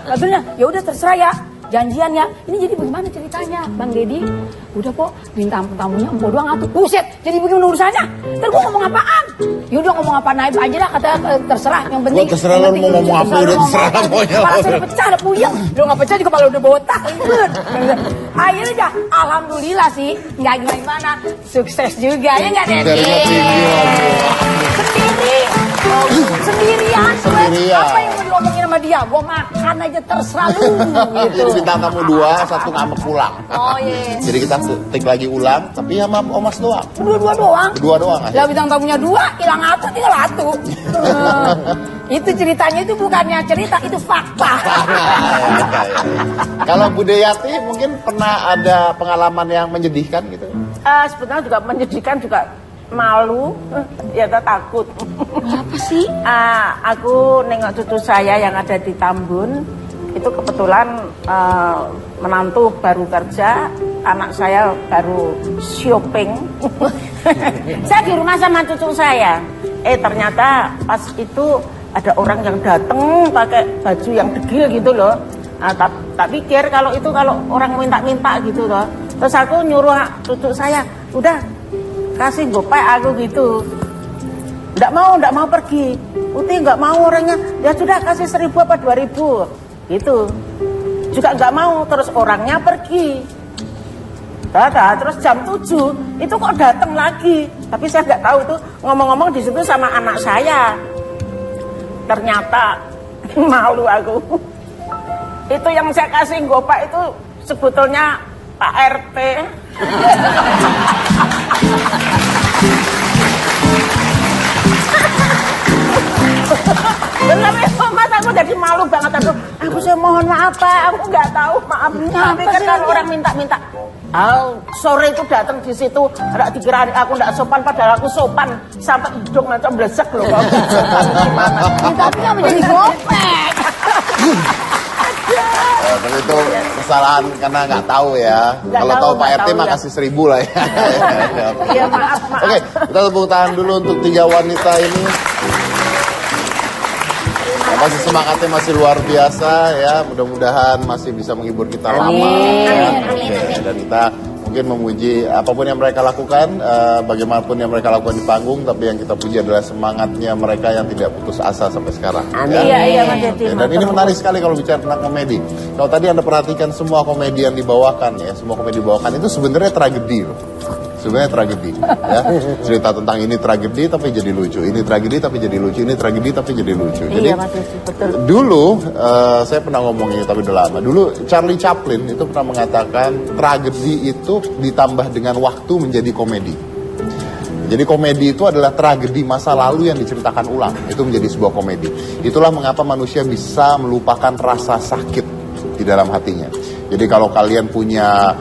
Akhirnya, ya udah terserah ya. Janjian ya. Ini jadi bagaimana ceritanya, Bang Deddy? Udah Pok, bintang tamunya Empok doang atuh. Buset, jadi begini urusannya. Ntar gue ngomong apaan? Ya udah ngomong apa naib aja dah, kata terserah. Yang penting. Gua terserah lu mau ngomong apa, udah terserah pokoknya. Kepala saya udah pecah, udah puyeng. Lu gak pecah juga kepala udah botak. Akhirnya aja, alhamdulillah sih, nggak gimana-gimana. Sukses juga, ya nggak Deddy? Sendirian. Apa yang mau diomongin sama dia? Gue makan aja terserah lu. Jadi bintang tamu 2, 1 ngambek pulang. Oh iya. Jadi kita take lagi ulang, tapi sama Omas doang. Dua doang. Kedua doang Lah akhirnya. bintang tamunya 2, hilang atuh tinggal atuh. Itu ceritanya itu bukannya cerita, itu fakta. Kalau Bu Deyati mungkin pernah ada pengalaman yang menyedihkan gitu? Sebetulnya juga menyedihkan, juga malu, ya takut. Apa sih? Aku nengok cucu saya yang ada di Tambun. Itu kebetulan menantu baru kerja, anak saya baru shopping. Saya di rumah sama cucu saya. Ternyata pas itu ada orang yang datang pakai baju yang degil gitu loh. Tak pikir kalau orang minta-minta gitu loh. Terus aku nyuruh cucu saya, udah kasih gopay aku gitu. Nggak mau pergi. Uti nggak mau orangnya. Ya sudah kasih 1.000 apa 2.000 gitu. Juga nggak mau, terus orangnya pergi. Terus jam 7 itu kok datang lagi. Tapi saya nggak tahu itu ngomong-ngomong di situ sama anak saya. Ternyata malu aku. Itu yang saya kasih gopay itu sebetulnya Pak RT. Tapi Mas aku jadi malu banget aku saya mohon maaf Pak, aku nggak tahu maaf. Tapi kan kalau orang minta-minta, sore itu datang di situ, ada dikira aku nggak sopan padahal aku sopan sampai hidung macam blesek loh. Tapi nggak menjadi gopek. Tapi itu kesalahan karena nggak tahu ya. Kalau tahu Pak RT mah kasih 1.000 lah ya. Iya maaf. Oke, kita tepuk tangan dulu untuk 3 wanita ini. Masih semangatnya masih luar biasa ya. Mudah-mudahan masih bisa menghibur kita lama. Ya. Oke, dan kita mungkin memuji apapun yang mereka lakukan, bagaimanapun yang mereka lakukan di panggung, tapi yang kita puji adalah semangatnya mereka yang tidak putus asa sampai sekarang. Amin. Iya Mas Deddy. Dan ini menarik sekali kalau bicara tentang komedi. Kalau tadi Anda perhatikan semua komedi yang dibawakan ya, semua komedi dibawakan itu sebenarnya tragedi loh. Sebenarnya tragedi. Ya. Cerita tentang ini tragedi tapi jadi lucu, ini tragedi tapi jadi lucu, ini tragedi tapi jadi lucu. Jadi Iya Mas Rizky, betul. dulu saya pernah ngomong ini tapi udah lama. Dulu Charlie Chaplin itu pernah mengatakan tragedi itu ditambah dengan waktu menjadi komedi. Jadi komedi itu adalah tragedi masa lalu yang diceritakan ulang. Itu menjadi sebuah komedi. Itulah mengapa manusia bisa melupakan rasa sakit di dalam hatinya. Jadi kalau kalian punya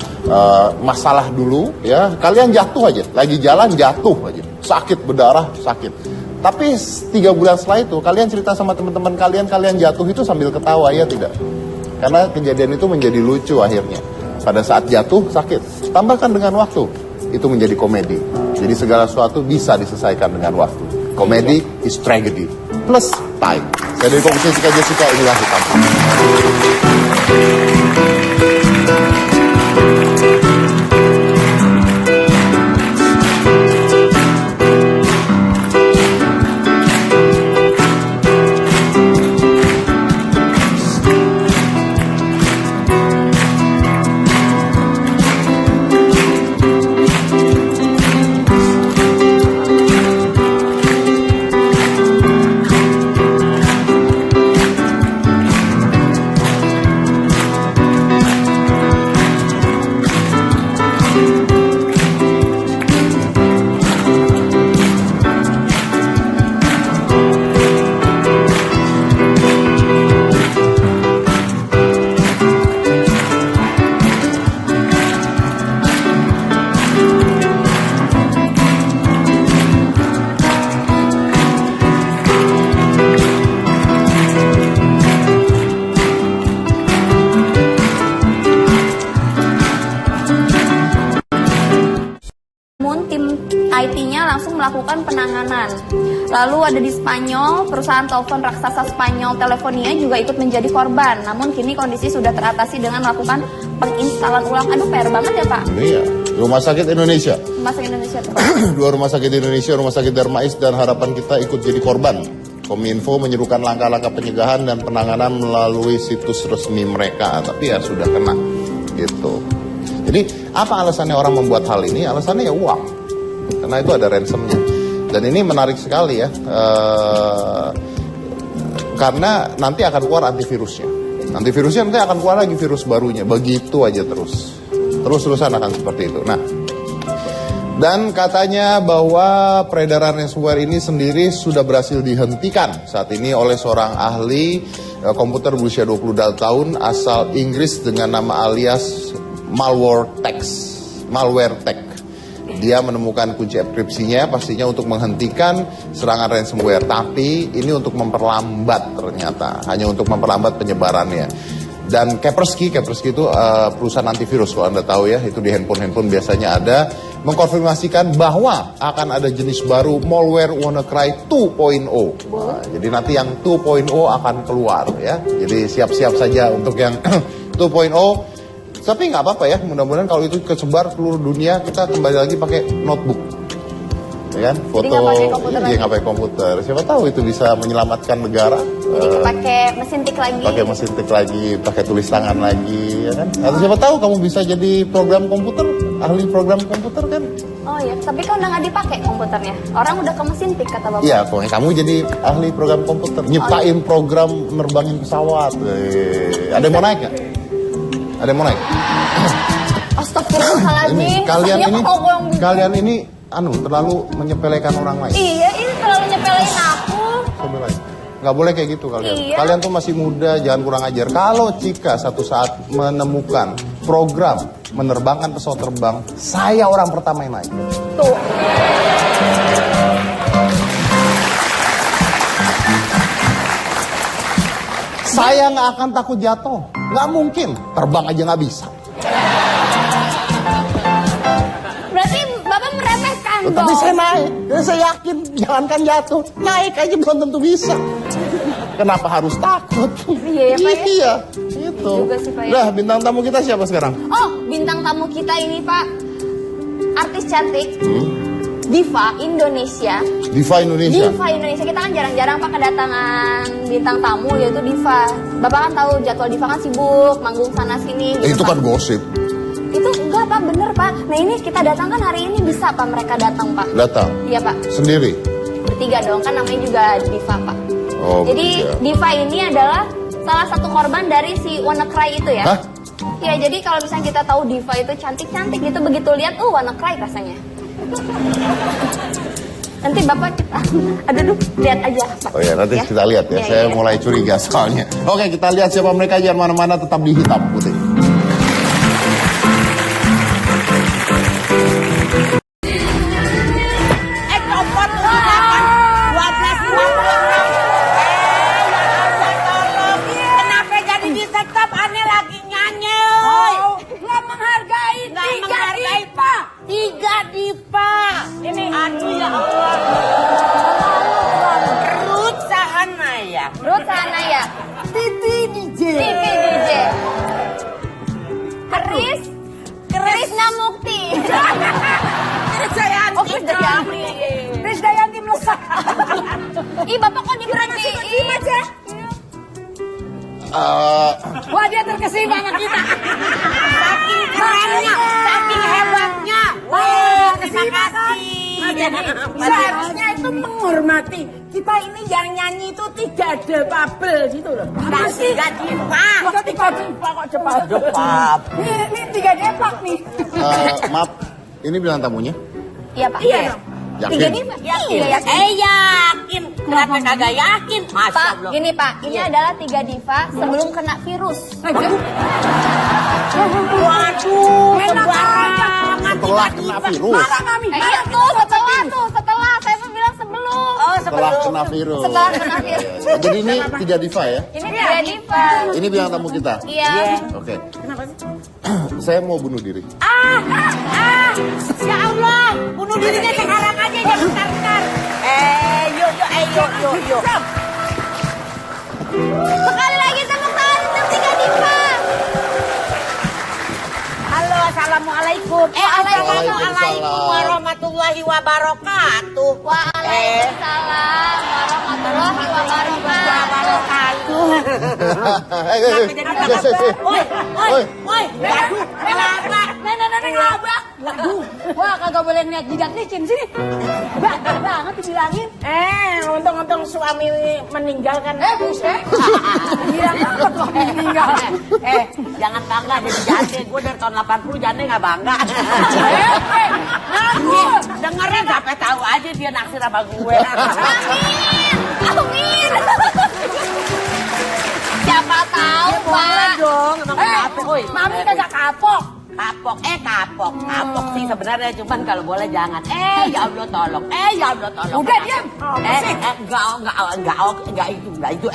masalah dulu, ya kalian jatuh aja, lagi jalan jatuh aja, sakit berdarah sakit. Tapi 3 bulan setelah itu kalian cerita sama teman-teman kalian jatuh itu sambil ketawa, ya tidak? Karena kejadian itu menjadi lucu akhirnya. Pada saat jatuh sakit, tambahkan dengan waktu, itu menjadi komedi. Jadi segala sesuatu bisa diselesaikan dengan waktu. Komedi is tragedy plus time. Saya dari Komisi Jessica Jessica, inilah Hitam. IT-nya langsung melakukan penanganan. Lalu ada di Spanyol, perusahaan telepon raksasa Spanyol Telefonia juga ikut menjadi korban. Namun kini kondisi sudah teratasi dengan melakukan penginstalan ulang. Aduh, PR banget ya Pak. Iya, Rumah Sakit Indonesia. Rumah Sakit Indonesia tuh. 2 rumah sakit Indonesia, Rumah Sakit Darmais dan Harapan Kita ikut jadi korban. Kominfo menyerukan langkah-langkah pencegahan dan penanganan melalui situs resmi mereka. Tapi ya sudah kena gitu. Jadi apa alasannya orang membuat hal ini? Alasannya ya uang. Karena itu ada ransomnya. Dan ini menarik sekali ya. Karena nanti akan keluar antivirusnya. Antivirusnya nanti akan keluar lagi virus barunya. Begitu aja terus. Terus-terusan akan seperti itu. Nah, dan katanya bahwa peredaran ransomware ini sendiri sudah berhasil dihentikan saat ini oleh seorang ahli komputer berusia 22 tahun asal Inggris dengan nama alias MalwareTech. Dia menemukan kunci enkripsinya pastinya untuk menghentikan serangan ransomware. Tapi ini untuk memperlambat ternyata. Hanya untuk memperlambat penyebarannya. Dan Kaspersky itu perusahaan antivirus kalau Anda tahu ya. Itu di handphone biasanya ada. Mengkonfirmasikan bahwa akan ada jenis baru malware WannaCry 2.0. Nah, jadi nanti yang 2.0 akan keluar ya. Jadi siap-siap saja untuk yang 2.0. Tapi nggak apa-apa ya, mudah-mudahan kalau itu kesebar seluruh dunia, kita kembali lagi pakai notebook, ya kan? Foto, jadi nggak pakai komputer. Siapa tahu itu bisa menyelamatkan negara. Jadi pakai mesin tik lagi. Pakai mesin tik lagi, pakai tulis tangan lagi, ya kan? Atau siapa tahu kamu bisa jadi program komputer, ahli program komputer kan? Oh iya, tapi kan udah nggak dipakai komputernya. Orang udah ke mesin tik kata Bapak. Iya, pokoknya kamu jadi ahli program komputer, nyiptain program nerbangin pesawat. Ada yang mau naik nggak? Ada yang mau naik? Astagfirullahaladzim. Kalian ini terlalu menyepelekan orang lain. Iya, ini terlalu nyepelein aku. Nggak boleh kayak gitu kalian. Iya. Kalian tuh masih muda, jangan kurang ajar. Kalau Cika satu saat menemukan program menerbangkan pesawat terbang, saya orang pertama yang naik. Tuh. Saya nggak akan takut jatuh. Nggak mungkin. Terbang aja nggak bisa. Berarti Bapak meremehkan dong. Tapi saya naik. Dan saya yakin. Jangankan jatuh. Naik aja belum tentu bisa. Kenapa harus takut? Iya ya Pak ya? Iya. Itu. Juga sih, Pak, ya. Udah, bintang tamu kita siapa sekarang? Oh, bintang tamu kita ini Pak. Artis cantik. Diva Indonesia. Diva Indonesia. Diva Indonesia, kita kan jarang-jarang Pak kedatangan bintang tamu yaitu Diva. Bapak kan tahu jadwal Diva kan sibuk, manggung sana sini. Gitu, Itu kan Pak. gosip. Itu enggak Pak, bener Pak. Nah ini kita datangkan hari ini, bisa Pak mereka datang Pak? Datang? Iya Pak. Sendiri? Bertiga dong, kan namanya juga Diva Pak. Oh, jadi bertiga. Diva ini adalah salah satu korban dari si WannaCry itu ya. Hah? Ya jadi kalau misalnya kita tahu Diva itu cantik-cantik gitu, begitu lihat WannaCry rasanya. Nanti Bapak kita, aduh lihat aja Pak. Oh ya, nanti kita lihat ya. Iya, Saya iya. mulai curiga soalnya. Oke, kita lihat siapa mereka, jangan mana-mana, tetap di hitam putih. Copot lu 12 kenapa jadi di stop? Aneh lagi nyanyi. Nggak menghargai Nggak tiga menghargai diva. 3 diva. Ini aduh ya Allah. Ruth Sahanaya. Ruth Sahanaya, Titi DJ. Titi DJ, Krisna Mukti. Krisdayanti. Oh, Krisdayanti. Krisdayanti melesat. Ih Bapak kok diberhentiin aja? Wah dia terkesima sama kita. Saking kerennya, saking hebatnya. Wah, Terima kasih. Seharusnya itu menghormati. Kita ini yang nyanyi itu tidak ada bubble gitu loh. Dan 3 diva. Masa 3 diva kok cepat? Cepat. Ini 3 depak nih. Maaf, ini bilang tamunya? Iya Pak. Iya dong. Yakin? Tiga Diva? Iya yakin. Yakin. Kenapa kagak yakin? Masya Pak, Allah. gini Pak, ini adalah 3 diva sebelum kena virus. Waduh, Enak sembarangan. Setelah kena virus. Marah kami. Iya tuh, setelah. Saya tuh bilang sebelum. Oh, Setelah kena virus. Setelah kena virus. Jadi ini 3 diva ya? Ini 3 diva. Ini bilang tamu kita? Iya. Oke. Saya mau bunuh diri. Ya Allah, bunuh dirinya sekarang aja, jangan bentar-bentar. Yuk. Sekali lagi tepuk tangan untuk 3 diva. Halo, assalamualaikum. Waalaikumsalam. Warahmatullahi wabarakatuh. Waalaikumsalam warahmatullahi wabarakatuh. Woi, waduh, kelapa. Nenek ngabak. Waduh. Wah kagak boleh niat jidat licin sini. Banget banget dibilangin. Untung-untung suami meninggal kan. Buset. Bilang banget loh meninggal. Jangan bangga jadi jande. Gue dari tahun 80 jande nggak bangga. Nganggur. Dengerin sampai tahu aja dia naksir sama gue. Amin. Siapa tahu Boleh Pak. dong, emang kenapa? Oi, Mami kagak kapok. kapok sih sebenarnya, cuman kalau boleh jangan. Ya Allah tolong. Udah diam. Enggak itu.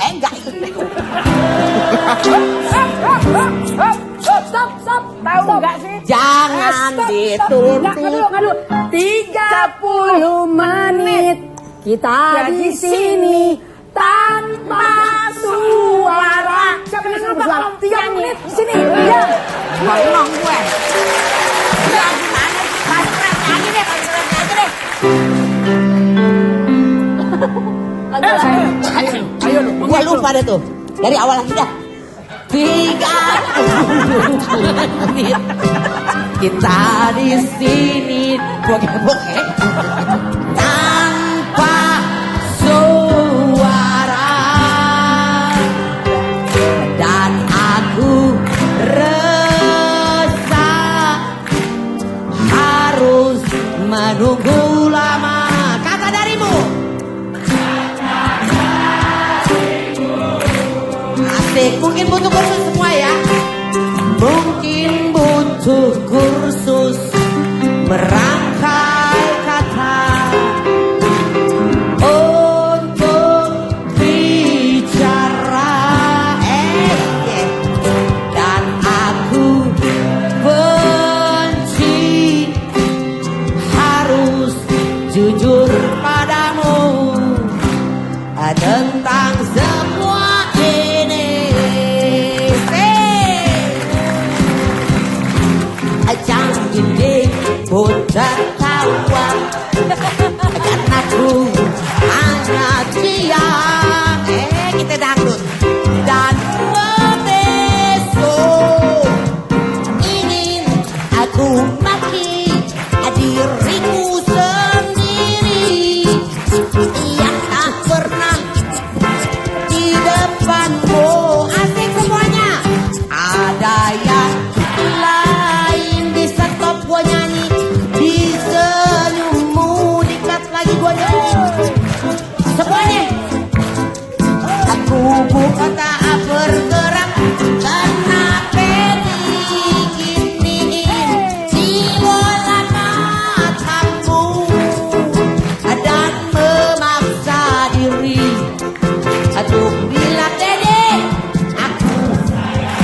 Stop. Tahu nggak sih? Jangan dituntut. Ngadu. 30 menit kita di sini tanpa suara. Siapa yang suruh suara? 3 menit di sini. Ya. Ngomong gue. Udah gimana sih? Pasrah aja deh. Ayo lu. Gue lupa deh tuh. Dari awal lagi dah. 30 menit kita di sini bokeh tanpa suara, dan aku resah harus menunggu lama. Kata darimu. Asik, mungkin butuh kursus semua ya. Mungkin butuh kursus merangkai kata untuk bicara. Dan aku benci harus jujur padamu tentang semua ini. Jangan gini pun tertawa, dan aku hanya diam. Kita dangdut. Dan besok ingin aku Aku maki diriku sendiri yang tak pernah di depanmu. Asik semuanya. Ada yang lain di stop gua nyanyi, di senyummu dikat lagi gua nyanyi. Semuanya. Aku bukan tak bergerak karena diginiin di bola matamu dan memaksa diri untuk bilang dede aku sayang.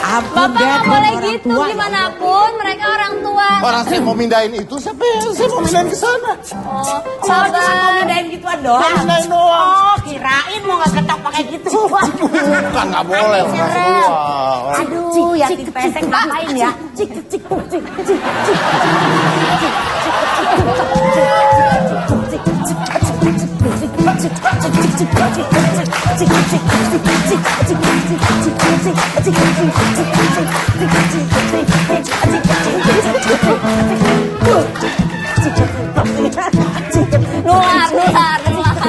Bapak nggak boleh gitu, gimana pun mereka orang tua. Orang saya mau mindahin itu, siapa yang saya mau mindahin ke sana? Oh, Sabar sabar. mindahin gituan doang. Mindahin doang. Oh, kirain mau nggak ketok pakai gitu. Bukan, nggak boleh orang tua. Aduh, yatim pesek ngapain ya?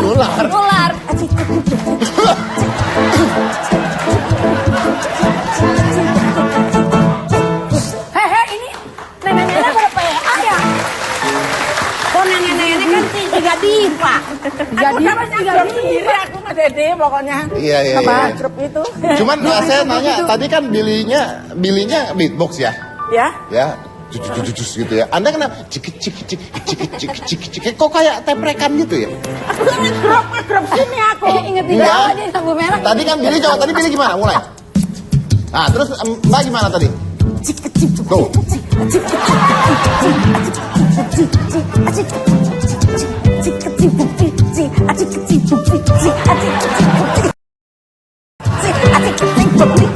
Nular. Hehe, ini nenek-nenek berapa ya? Ya. Kok nenek-nenek kan tiga diva. Jadi Aku dapat grup sendiri, aku sama Dede pokoknya. Iya. Sama grup itu. Cuman saya nanya, tadi kan bilinya beatbox ya? Ya. Ya, cucus gitu ya. Anda kenapa? Cik. Kok kayak teprekan gitu ya? Aku sama grup sini aku. inget tidak Enggak. aja lampu merah. Tadi kan Billy coba, tadi Billy gimana? Mulai. Nah, terus Mbak gimana tadi? Tuh.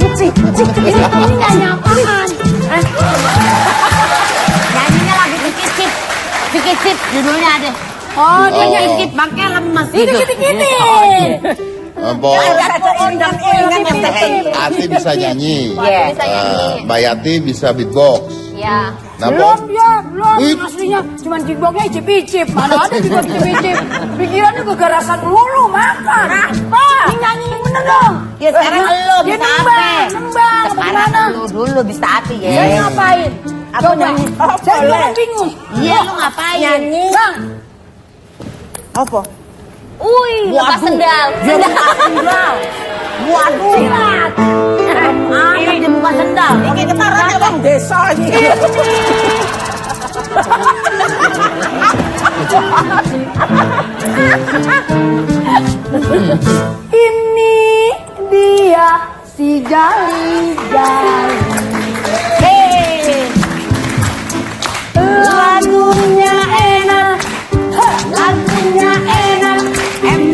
Ini nyanyi apaan? Nyanyinya lagu Dikicip. Dikicip judulnya ada. Oh, dia Oh. nyanyi Dikicip bangke lemes Ini gitu. kiti-kiti. Empok, Ada iringan yang Ati bisa nyanyi. Iya. Bisa nyanyi. Mbak Yati bisa beatbox. Ya. Nah, Belum Pok, ya, belum. Wih. Aslinya cuma kickboxnya icip-icip. Mana ada juga icip-icip. Pikirannya kegarasan melulu makan. Apa? Ini nyanyi yang bener dong. Ya sekarang lo Dia bisa nembang, apa? nembang. Sekarang Bagaimana? lu dulu bisa apa ya? Saya ngapain? Aku Coba. nyanyi. Oh, Saya juga boleh. kan bingung. Iya lu ngapain? Nyanyi. Bang, Apa? Wih, lepas Waduh. sendal. Dia buka sendal. Waduh. silat. Anak dia buka sendal. Ini ketaranya bang desa ini. Ini dia si jali-jali. Lagunya enak, lagunya enak,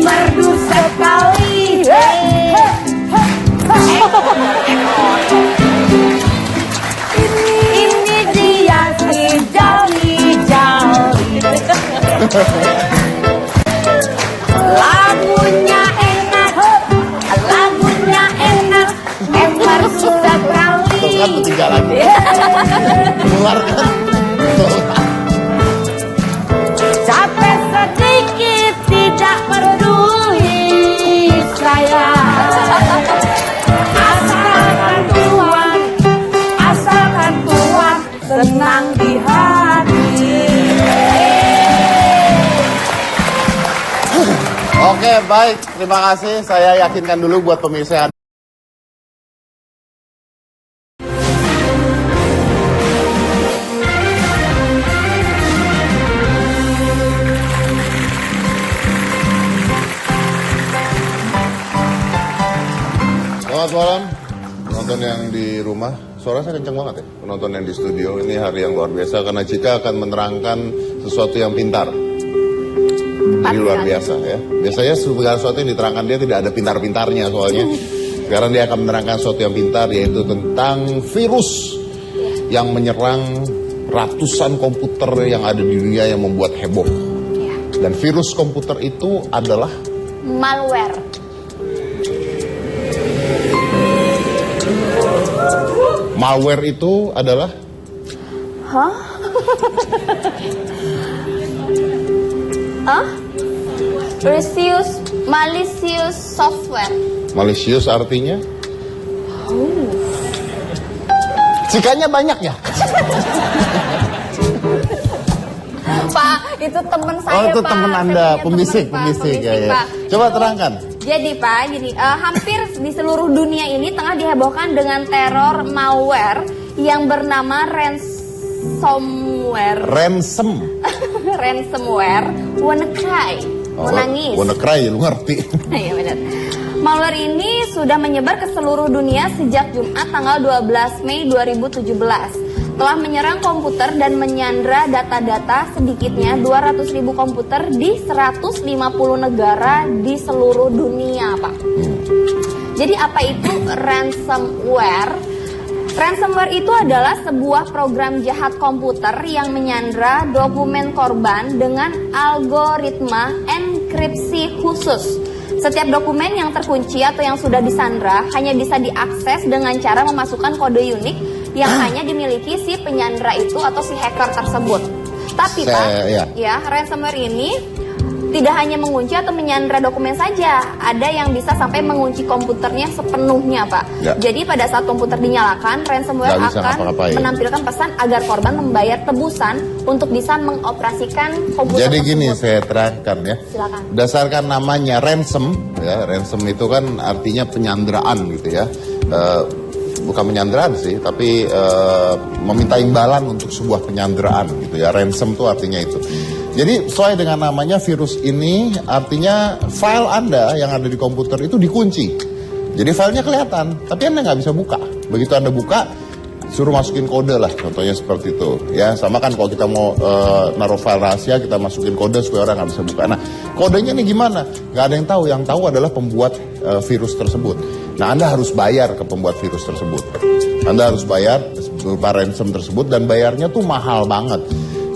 merdu sekali. Ini dia si jali-jali. Lagunya enak, lagunya enak, merdu sekali. tuh kan bertiga lagi. Keluarkan. Capek sedikit tidak peduli saya. Asalkan tuan senang di hati. Oke, baik. Terima kasih. Saya yakinkan dulu buat pemirsa. Selamat malam, penonton yang di rumah. Suara saya kencang banget ya, penonton yang di studio. Ini hari yang luar biasa karena Cika akan menerangkan sesuatu yang pintar. Ini luar biasa ya. Biasanya segala sesuatu yang diterangkan dia tidak ada pintar-pintarnya soalnya. Sekarang dia akan menerangkan sesuatu yang pintar, yaitu tentang virus yang menyerang ratusan komputer yang ada di dunia yang membuat heboh. Dan virus komputer itu adalah Malware. Malware itu adalah Hah? Hah? Malicious software. malicious artinya? Cikanya banyak ya? Pak, itu teman saya, Oh, itu Pak. teman Saya Anda, punya pembisik, teman, Pak. pembisik ya, ya. Pak. Coba terangkan. Jadi Pak, gini, hampir di seluruh dunia ini tengah dihebohkan dengan teror malware yang bernama ransomware. Ransomware WannaCry. Menangis. WannaCry, lu ngerti? Iya benar. Malware ini sudah menyebar ke seluruh dunia sejak Jumat tanggal 12 Mei 2017. Telah menyerang komputer dan menyandra data-data sedikitnya 200.000 komputer di 150 negara di seluruh dunia, Pak. Jadi apa itu ransomware? Ransomware itu adalah sebuah program jahat komputer yang menyandra dokumen korban dengan algoritma enkripsi khusus. Setiap dokumen yang terkunci atau yang sudah disandra hanya bisa diakses dengan cara memasukkan kode unik yang hanya dimiliki si penyandra itu atau si hacker tersebut. Tapi Pak, ya ransomware ini tidak hanya mengunci atau menyandra dokumen saja, ada yang bisa sampai mengunci komputernya sepenuhnya, Pak. Ya. Jadi pada saat komputer dinyalakan, ransomware akan menampilkan pesan agar korban membayar tebusan untuk bisa mengoperasikan komputer. Jadi gini, tersebut. saya terangkan ya. Silakan. Berdasarkan namanya ransom, ya ransom itu kan artinya penyanderaan gitu ya. Bukan penyanderaan sih, tapi meminta imbalan untuk sebuah penyanderaan gitu ya. Ransom itu artinya itu. Jadi sesuai dengan namanya, virus ini artinya file Anda yang ada di komputer itu dikunci. Jadi filenya kelihatan, tapi Anda nggak bisa buka. Begitu Anda buka, suruh masukin kode lah, contohnya seperti itu. Ya, sama kan kalau kita mau naruh file rahasia, kita masukin kode supaya orang nggak bisa buka. Nah, kodenya nih gimana? Nggak ada yang tahu. Yang tahu adalah pembuat virus tersebut. Nah, Anda harus bayar ke pembuat virus tersebut. Anda harus bayar berupa ransom tersebut, dan bayarnya tuh mahal banget.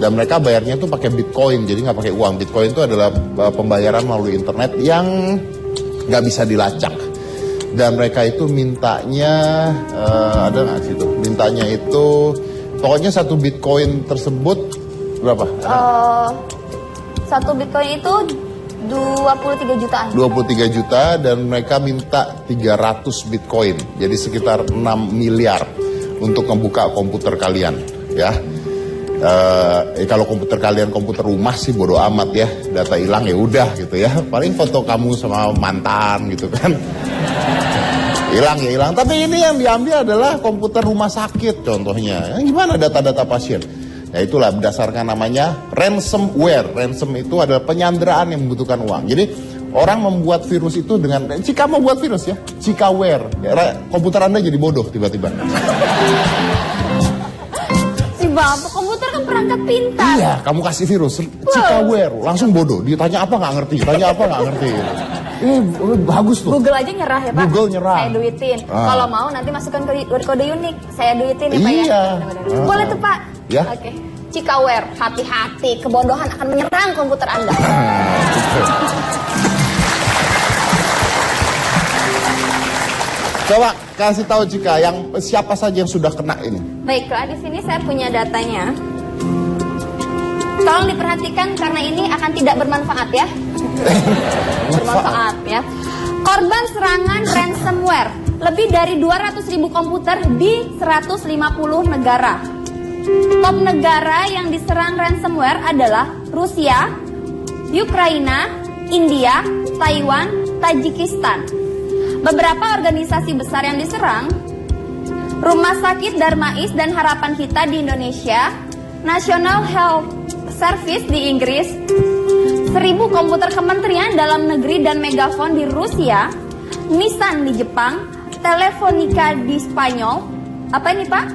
Dan mereka bayarnya tuh pakai Bitcoin, jadi nggak pakai uang. Bitcoin itu adalah pembayaran melalui internet yang nggak bisa dilacak. Dan mereka itu mintanya, ada nggak situ? Mintanya itu, pokoknya satu Bitcoin tersebut berapa? Satu Bitcoin itu 23 jutaan. 23 juta, dan mereka minta 300 Bitcoin. Jadi sekitar 6 miliar untuk membuka komputer kalian, ya. Kalau komputer kalian komputer rumah sih bodo amat ya, data hilang ya udah gitu ya, paling foto kamu sama mantan gitu kan, hilang ya hilang. Tapi ini yang diambil adalah komputer rumah sakit contohnya. Gimana data-data pasien? Ya itulah berdasarkan namanya ransomware. Ransom itu adalah penyanderaan yang membutuhkan uang. Jadi orang membuat virus itu dengan, jika membuat virus ya, cikaware, ya, komputer Anda jadi bodoh tiba-tiba. Bapak, komputer kan perangkat pintar. Iya, kamu kasih virus, cikaware, langsung bodoh. Ditanya apa nggak ngerti, tanya apa nggak ngerti. Bagus tuh. Google aja nyerah ya Pak. Google nyerah. Saya duitin. Kalau mau nanti masukkan kode unik, saya duitin ya Pak ya. Iya. Boleh tuh Pak. Ya. Oke. Cikaware, hati-hati, kebodohan akan menyerang komputer Anda. Coba kasih tahu Cika, yang siapa saja yang sudah kena ini. Baiklah, di sini saya punya datanya. Tolong diperhatikan karena ini akan tidak bermanfaat ya. Bermanfaat ya. Korban serangan ransomware, lebih dari 200.000 komputer di 150 negara. Top negara yang diserang ransomware adalah Rusia, Ukraina, India, Taiwan, Tajikistan. Beberapa organisasi besar yang diserang: Rumah Sakit Darmais dan Harapan Kita di Indonesia, National Health Service di Inggris, 1.000 komputer Kementerian Dalam Negeri dan Megafon di Rusia, Nissan di Jepang, Telefonica di Spanyol, apa ini Pak?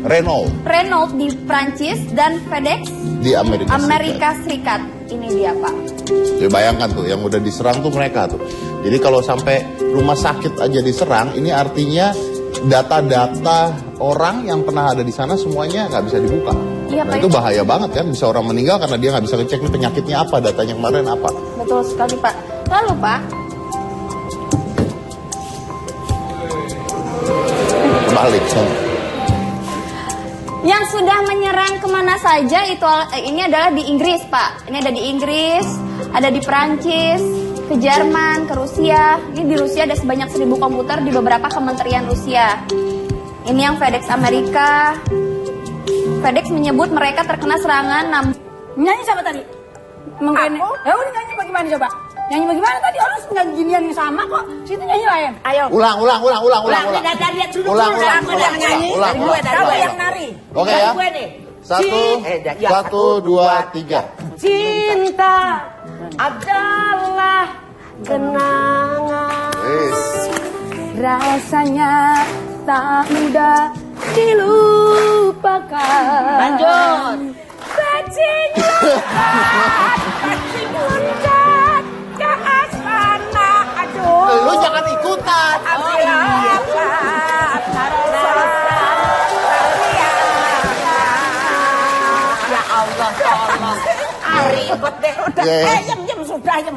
Renault di Prancis, dan FedEx di Amerika Serikat. Ini dia Pak. Jadi bayangkan tuh, yang udah diserang tuh mereka tuh. Jadi kalau sampai rumah sakit aja diserang, ini artinya data-data orang yang pernah ada di sana semuanya nggak bisa dibuka. Iya, Nah, itu bahaya banget kan, bisa orang meninggal karena dia nggak bisa ngecek nih penyakitnya apa, datanya kemarin apa. Betul sekali Pak. Lalu Pak, Kebalik. sudah menyerang kemana saja itu ini adalah di Inggris, Pak. Ini ada di Inggris, ada di Perancis, ke Jerman, ke Rusia. Ini di Rusia ada sebanyak 1.000 komputer di beberapa kementerian Rusia. Ini yang FedEx Amerika. FedEx menyebut mereka terkena serangan Nyanyi siapa tadi? Mungkin. Aku? Ya udah nyanyi bagaimana coba? Nyanyi bagaimana tadi? Orang nggak ginian yang sama kok. Situ nyanyi lain. Ayo. Ulang. Dari lihat dulu. Ulang. Aku yang nyanyi. Ulang. Dari gue, dari gue yang nari. Oke Dari ya. gue nih. Satu, dua, tiga. Cinta adalah kenangan. Rasanya tak mudah dilupakan. Lanjut. Cacing loncat ke asmara. Aduh. Lu jangan ikutan. Ya Allah, tolong. Ribet deh. Udah, yem sudah yem.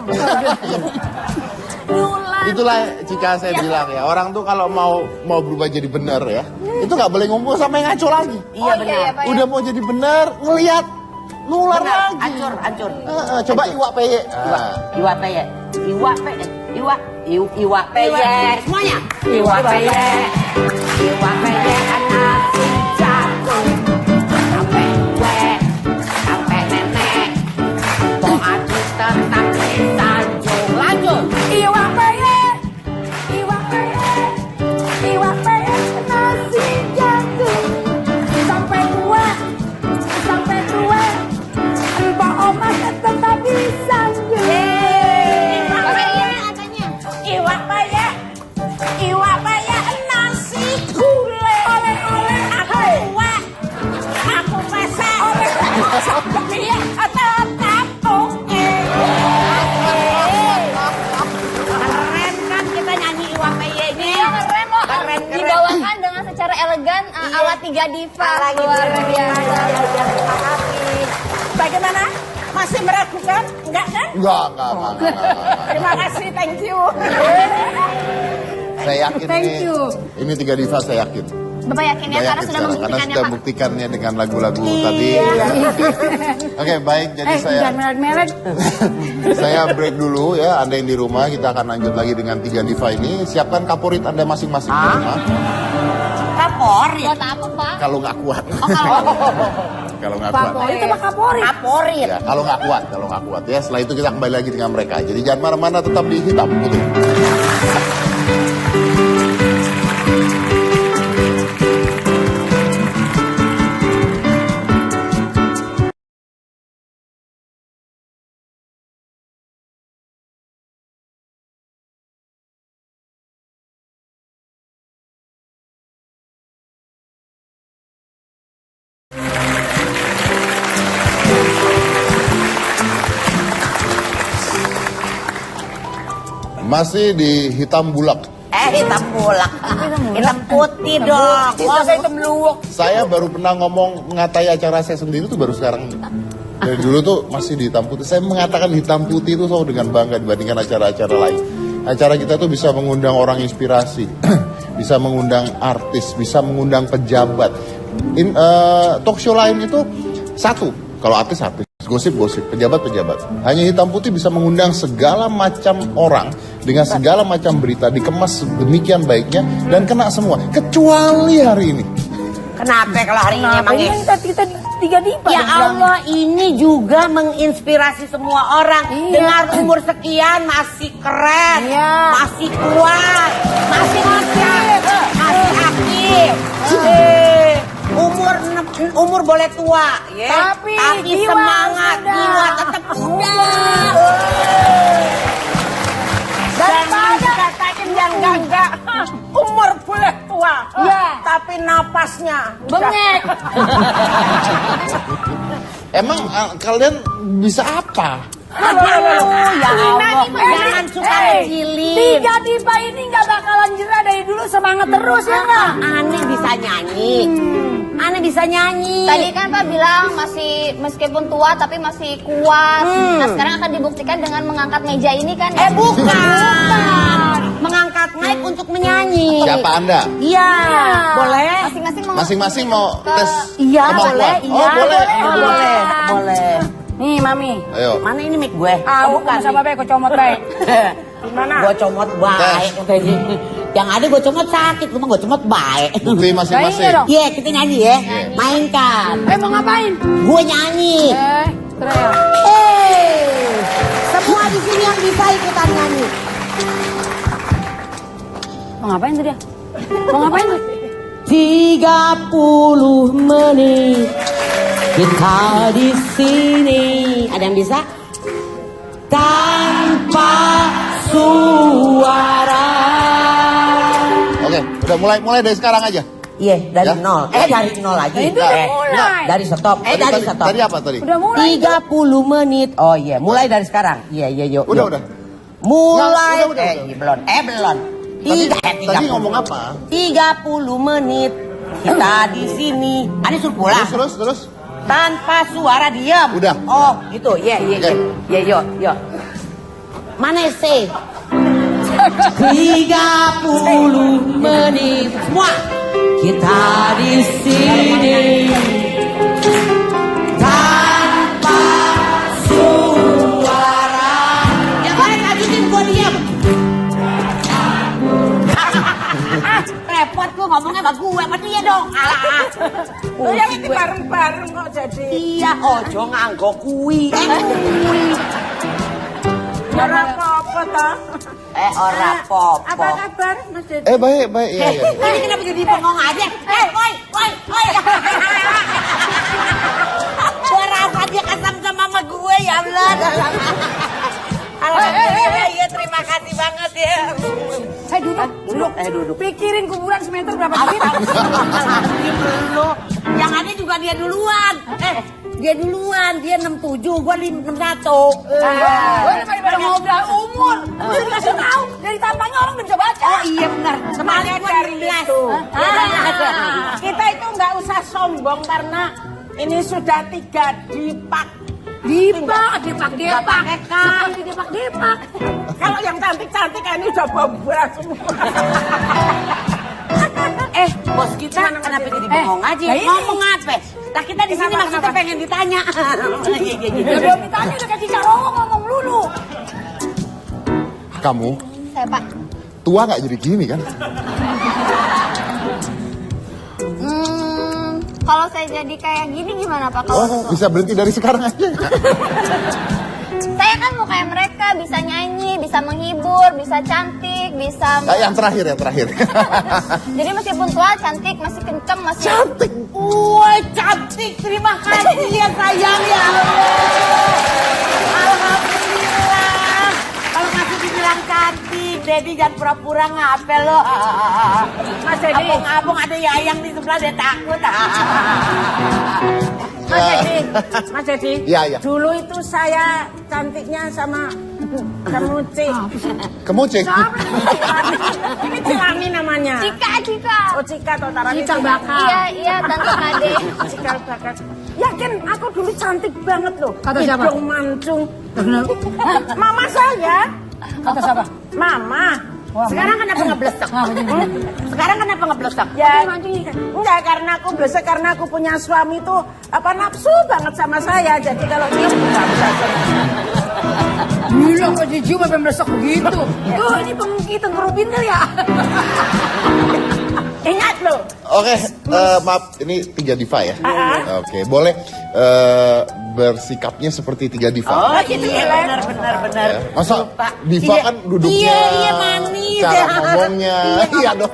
Itulah jika saya bilang ya, orang tuh kalau mau berubah jadi benar ya, itu nggak boleh ngumpul sampai ngaco lagi. Iya benar. ya, Pak, ya. Udah mau jadi benar, ngelihat nular lagi. Hancur. Coba iwak peye. Iwak peye. Semuanya. Iwak peye anak si jagung. Sampai gue, sampai nenek. Mau adu tetap disanjung. Lanjut. Iwak peye nasi jagung. Sampai tua, mbak oma tetap bisa. Iwak peye nasi gulai. Oleh aku buat, aku masak. Iya, tetap oke. Keren kan kita nyanyi iwak peye ini. Iya, keren loh. Keren. Dibawakan dengan secara elegan ala 3 diva. Lagi Luar biasa. Terima kasih. Bagaimana? Masih meragukan? Enggak kan? Enggak. Terima kasih, thank you. Saya yakin Thank you. ini 3 diva saya yakin. Bapak yakin ya, karena sudah karena membuktikannya, sudah Pak. membuktikannya dengan lagu-lagu tadi. Oke, baik. Jadi saya Jangan merek-merek. saya break dulu ya. Anda yang di rumah, kita akan lanjut lagi dengan 3 diva ini. Siapkan kaporit Anda masing-masing di rumah. Kapori. Buat apa, Pak? Kalau nggak kuat. Kalau nggak kuat. Itu mah kaporit. Kaporit. Ya, kalau nggak kuat ya. Setelah itu kita kembali lagi dengan mereka. Jadi jangan mana-mana, tetap di Hitam Putih. Masih di Hitam Bulak. Hitam bulak. Hitam putih dong. Masa hitam luwak. Saya baru pernah ngomong mengatai acara saya sendiri tuh baru sekarang. Dari dulu tuh masih di Hitam Putih. Saya mengatakan Hitam Putih itu selalu dengan bangga dibandingkan acara-acara lain. Acara kita tuh bisa mengundang orang inspirasi, bisa mengundang artis, bisa mengundang pejabat. Talk show lain itu satu, kalau artis, gosip, pejabat. Hanya Hitam Putih bisa mengundang segala macam orang dengan segala macam berita, dikemas demikian baiknya dan kena semua. Kecuali hari ini. Kenapa kalau hari ini Kenapa emangnya? ini kita 3 diva? Ya Allah, ini juga menginspirasi semua orang. Dengan umur sekian masih keren, masih kuat, masih aktif. Umur boleh tua, ya. Tapi jiwa semangat, sudah. jiwa tetap muda. Daripada Dikatakan yang enggak, umur boleh tua, tapi napasnya bengek. Emang kalian bisa apa? Ya Allah, jangan suka ngejilin. 3 diva ini nggak bakalan jerah dari dulu, semangat terus ya nggak? Aneh bisa nyanyi. Aneh bisa nyanyi. Tadi kan Pak bilang masih meskipun tua tapi masih kuat. Nah sekarang akan dibuktikan dengan mengangkat meja ini kan? Bukan. Mengangkat mic untuk menyanyi. Siapa Anda? Iya. Boleh. Masing-masing Masing-masing mau tes Iya, kemampuan? boleh. Iya, Oh, boleh. boleh. Nih, Mami. Ayo. Mana ini mic gue? Aku sama baik, kau comot baik. Gimana? Gue comot baik. Yang ada gue comot sakit, cuma gue comot baik. Bukti masing-masing. Nyanyi dong. Iya, kita nyanyi ya. Mainkan. Mau ngapain? Gue nyanyi. Terus. Semua di sini yang bisa ikutan nyanyi. Mau ngapain tuh dia? Mau ngapain tuh? 30 menit kita di sini. Ada yang bisa? Tanpa suara. Oke, udah mulai dari sekarang aja. Iya, dari Ya? nol. Dari nol lagi. Itu udah mulai. Dari stop. Dari stop. Tadi apa tadi? Udah mulai. 30 menit. Oh iya, mulai dari sekarang. Iya, yuk. Udah. Mulai. Udah. Belum. Tadi ngomong apa? 30 menit kita di sini. Ada suruh pulang. Terus. Tanpa suara diam. Udah. Oh, gitu. Iya. Oke. Yuk. Mana sih? 30 menit semua kita di sini tanpa suara. Yang lain lanjutin, gua diam. Repot gua ngomongnya sama gue, apa dia dong? Yang ini bareng-bareng kok jadi. Iya, ojo nganggo kuwi. Ora apa-apa toh. Ora popo. Apa kabar Mas Dedi? Baik. Iya. Ini kenapa jadi bengong aja? Woi. Gua rasa dia kesam sama gue, ya Allah. Alhamdulillah, ya terima kasih banget ya. Duduk. Pikirin kuburan semeter berapa feet? Dulu. Yang ada juga dia duluan. Dia 67, gua 61. Gue daripada ngobrol umur. Gue dikasih tahu. Dari tampangnya orang udah bisa baca. Oh iya benar. Semangat dari 12. itu. Kita itu nggak usah sombong karena ini sudah 3 dipak. Depak. Kalau yang cantik-cantik ini udah bombra semua. Bos kita kenapa jadi bengong aja? Ngomong apa? Nah kita di sini maksudnya pengen ditanya. Belum ditanya udah kasih carong ngomong dulu. Kamu Saya Pak. tua nggak jadi gini kan? Kalau saya jadi kayak gini gimana Pak? Kalau Oh, bisa berhenti dari sekarang aja. saya kan mau kayak mereka, bisa nyanyi, bisa menghibur, bisa cantik, bisa. Yang terakhir. Jadi meskipun tua, cantik, masih kenceng, masih. Cantik. Wah cantik, terima kasih ya sayang ya Allah. Alhamdulillah. Kalau masih dibilang cantik, Dedi jangan pura-pura ngapel lo. Mas Dedi. Abang ada Yayang di sebelah dia takut. Mas Dedi. Iya. Dulu itu saya cantiknya sama Muci. Kemucing. Ini Cilani namanya. Cika. Oh Cika atau Tarani. Cika bakal. Iya, Tante Kade. Cikal bakal. Yakin aku dulu cantik banget loh. Kata siapa? Hidung mancung. Mama saya. Kata siapa? Mama. Sekarang kenapa ngeblesek? Sekarang kenapa ngeblesek? Ya, enggak karena aku blesek karena aku punya suami tuh nafsu banget sama saya. Jadi kalau dia nggak bisa. Gila kok jijik sampai meresok begitu. Ini pengungkitan kerubinnya ya. Ingat loh. Oke, maaf, ini 3 diva ya? Oke, boleh bersikapnya seperti 3 diva? Oh iya benar. Ya. Masa diva kan duduknya, Iya manis. cara ngomongnya, iya dong.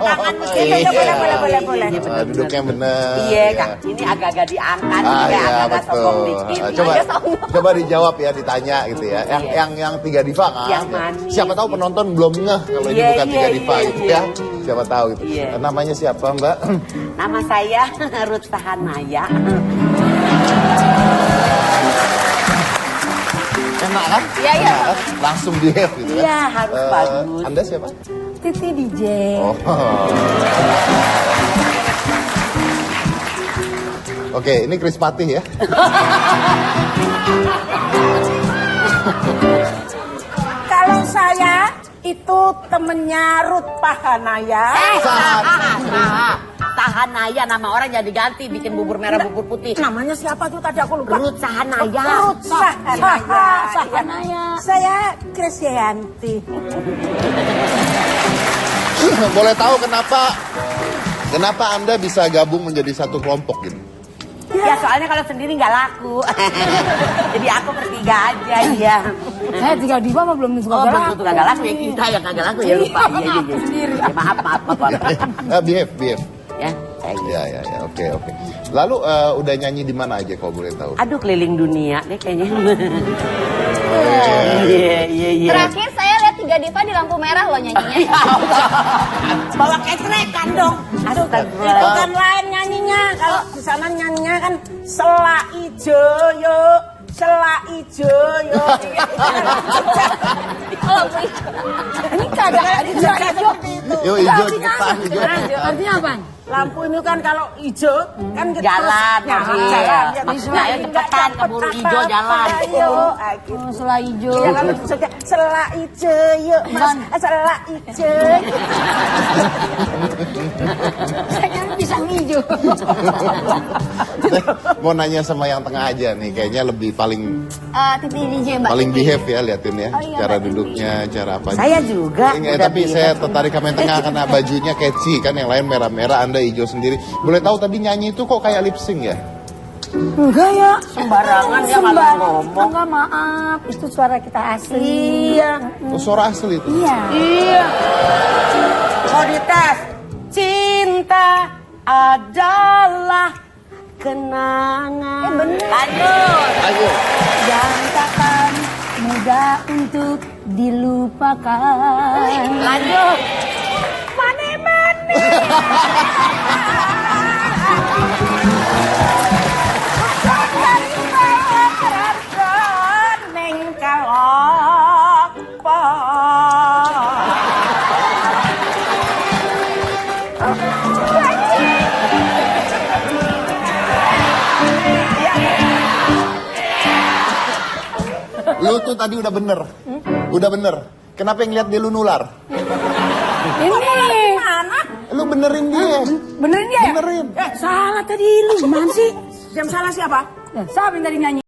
Boleh. Duduknya benar. Iya kak, ini agak-agak diangkat, Iya agak sombong betul. dikit. Coba dijawab ya, ditanya gitu ya. Yang 3 diva kan? Yang manis. Siapa tahu penonton belum ngeh kalau ini Iya, bukan 3 diva iya, gitu iya. ya. Siapa tahu gitu. Iya. Namanya siapa Mbak? Nama saya Ruth Sahanaya. Enak kan? Iya. Enak kan? Langsung di have gitu kan? Iya, harus bagus. Anda siapa? Titi DJ. Oh. Oke, ini Chris Patih ya. Kalau saya itu temennya Ruth Pahanaya. Sahanaya, nama orang jadi ganti, bikin bubur merah bubur putih. Namanya siapa tuh tadi aku lupa. Ruth Sahanaya. Ruth Sahanaya. Saya Krisyanti. Boleh tahu kenapa Anda bisa gabung menjadi satu kelompok gitu? Ya soalnya kalau sendiri nggak laku. Jadi aku bertiga aja ya. Saya tinggal di bawah belum tentu Oh kagak belum laku. tentu kagak laku ya, kita yang kagak laku ya lupa. Iya. Ya, maaf. Behave. Ya. Ya, oke. Lalu udah nyanyi di mana aja kalau boleh tahu? Aduh keliling dunia nih kayaknya. Iya. Terakhir saya lihat 3 diva di lampu merah loh nyanyinya. Bawa ketrekan dong. Astagfirullah. Itu kan lain nyanyinya. Kalau di sana nyanyinya kan sela ijo yo. Sela ijo yo. Ini kagak ada hijau. Yo hijau cepetan hijau. Artinya apa? Lampu ini kan kalau hijau kan kita Jalan, terus iya. jalan. Ayo cepetan, keburu hijau jalan. Ayo. Oh, selai hijau. Ya kalau sudah sela ijo yuk mas, sela ijo. Saya kan pisang hijau. Mau nanya sama yang tengah aja nih, kayaknya lebih paling Titi DJ Mbak. paling behave ya, liatin ya, Oh, iya, cara Mbak. duduknya, cara apa. Saya juga. Tapi saya tertarik sama yang tengah karena bajunya catchy kan, yang lain merah-merah, Anda hijau sendiri. Boleh tahu tadi nyanyi itu kok kayak lip sync ya? Enggak ya. Sembarangan ya kalau ngomong. Enggak, maaf. Itu suara kita asli. Iya. Oh, suara asli itu. Iya. Mau dites. Cinta adalah kenangan. Lanjut. Ayo. Yang takkan mudah untuk dilupakan. Lanjut. Neng kalapa. Lu tuh tadi udah bener. Udah bener. Kenapa yang lihat dia lu nular? Ini. Lu benerin dia. Benerin dia ya? Benerin. Salah tadi lu. Gimana sih? Yang salah siapa? Siapa yang tadi nyanyi?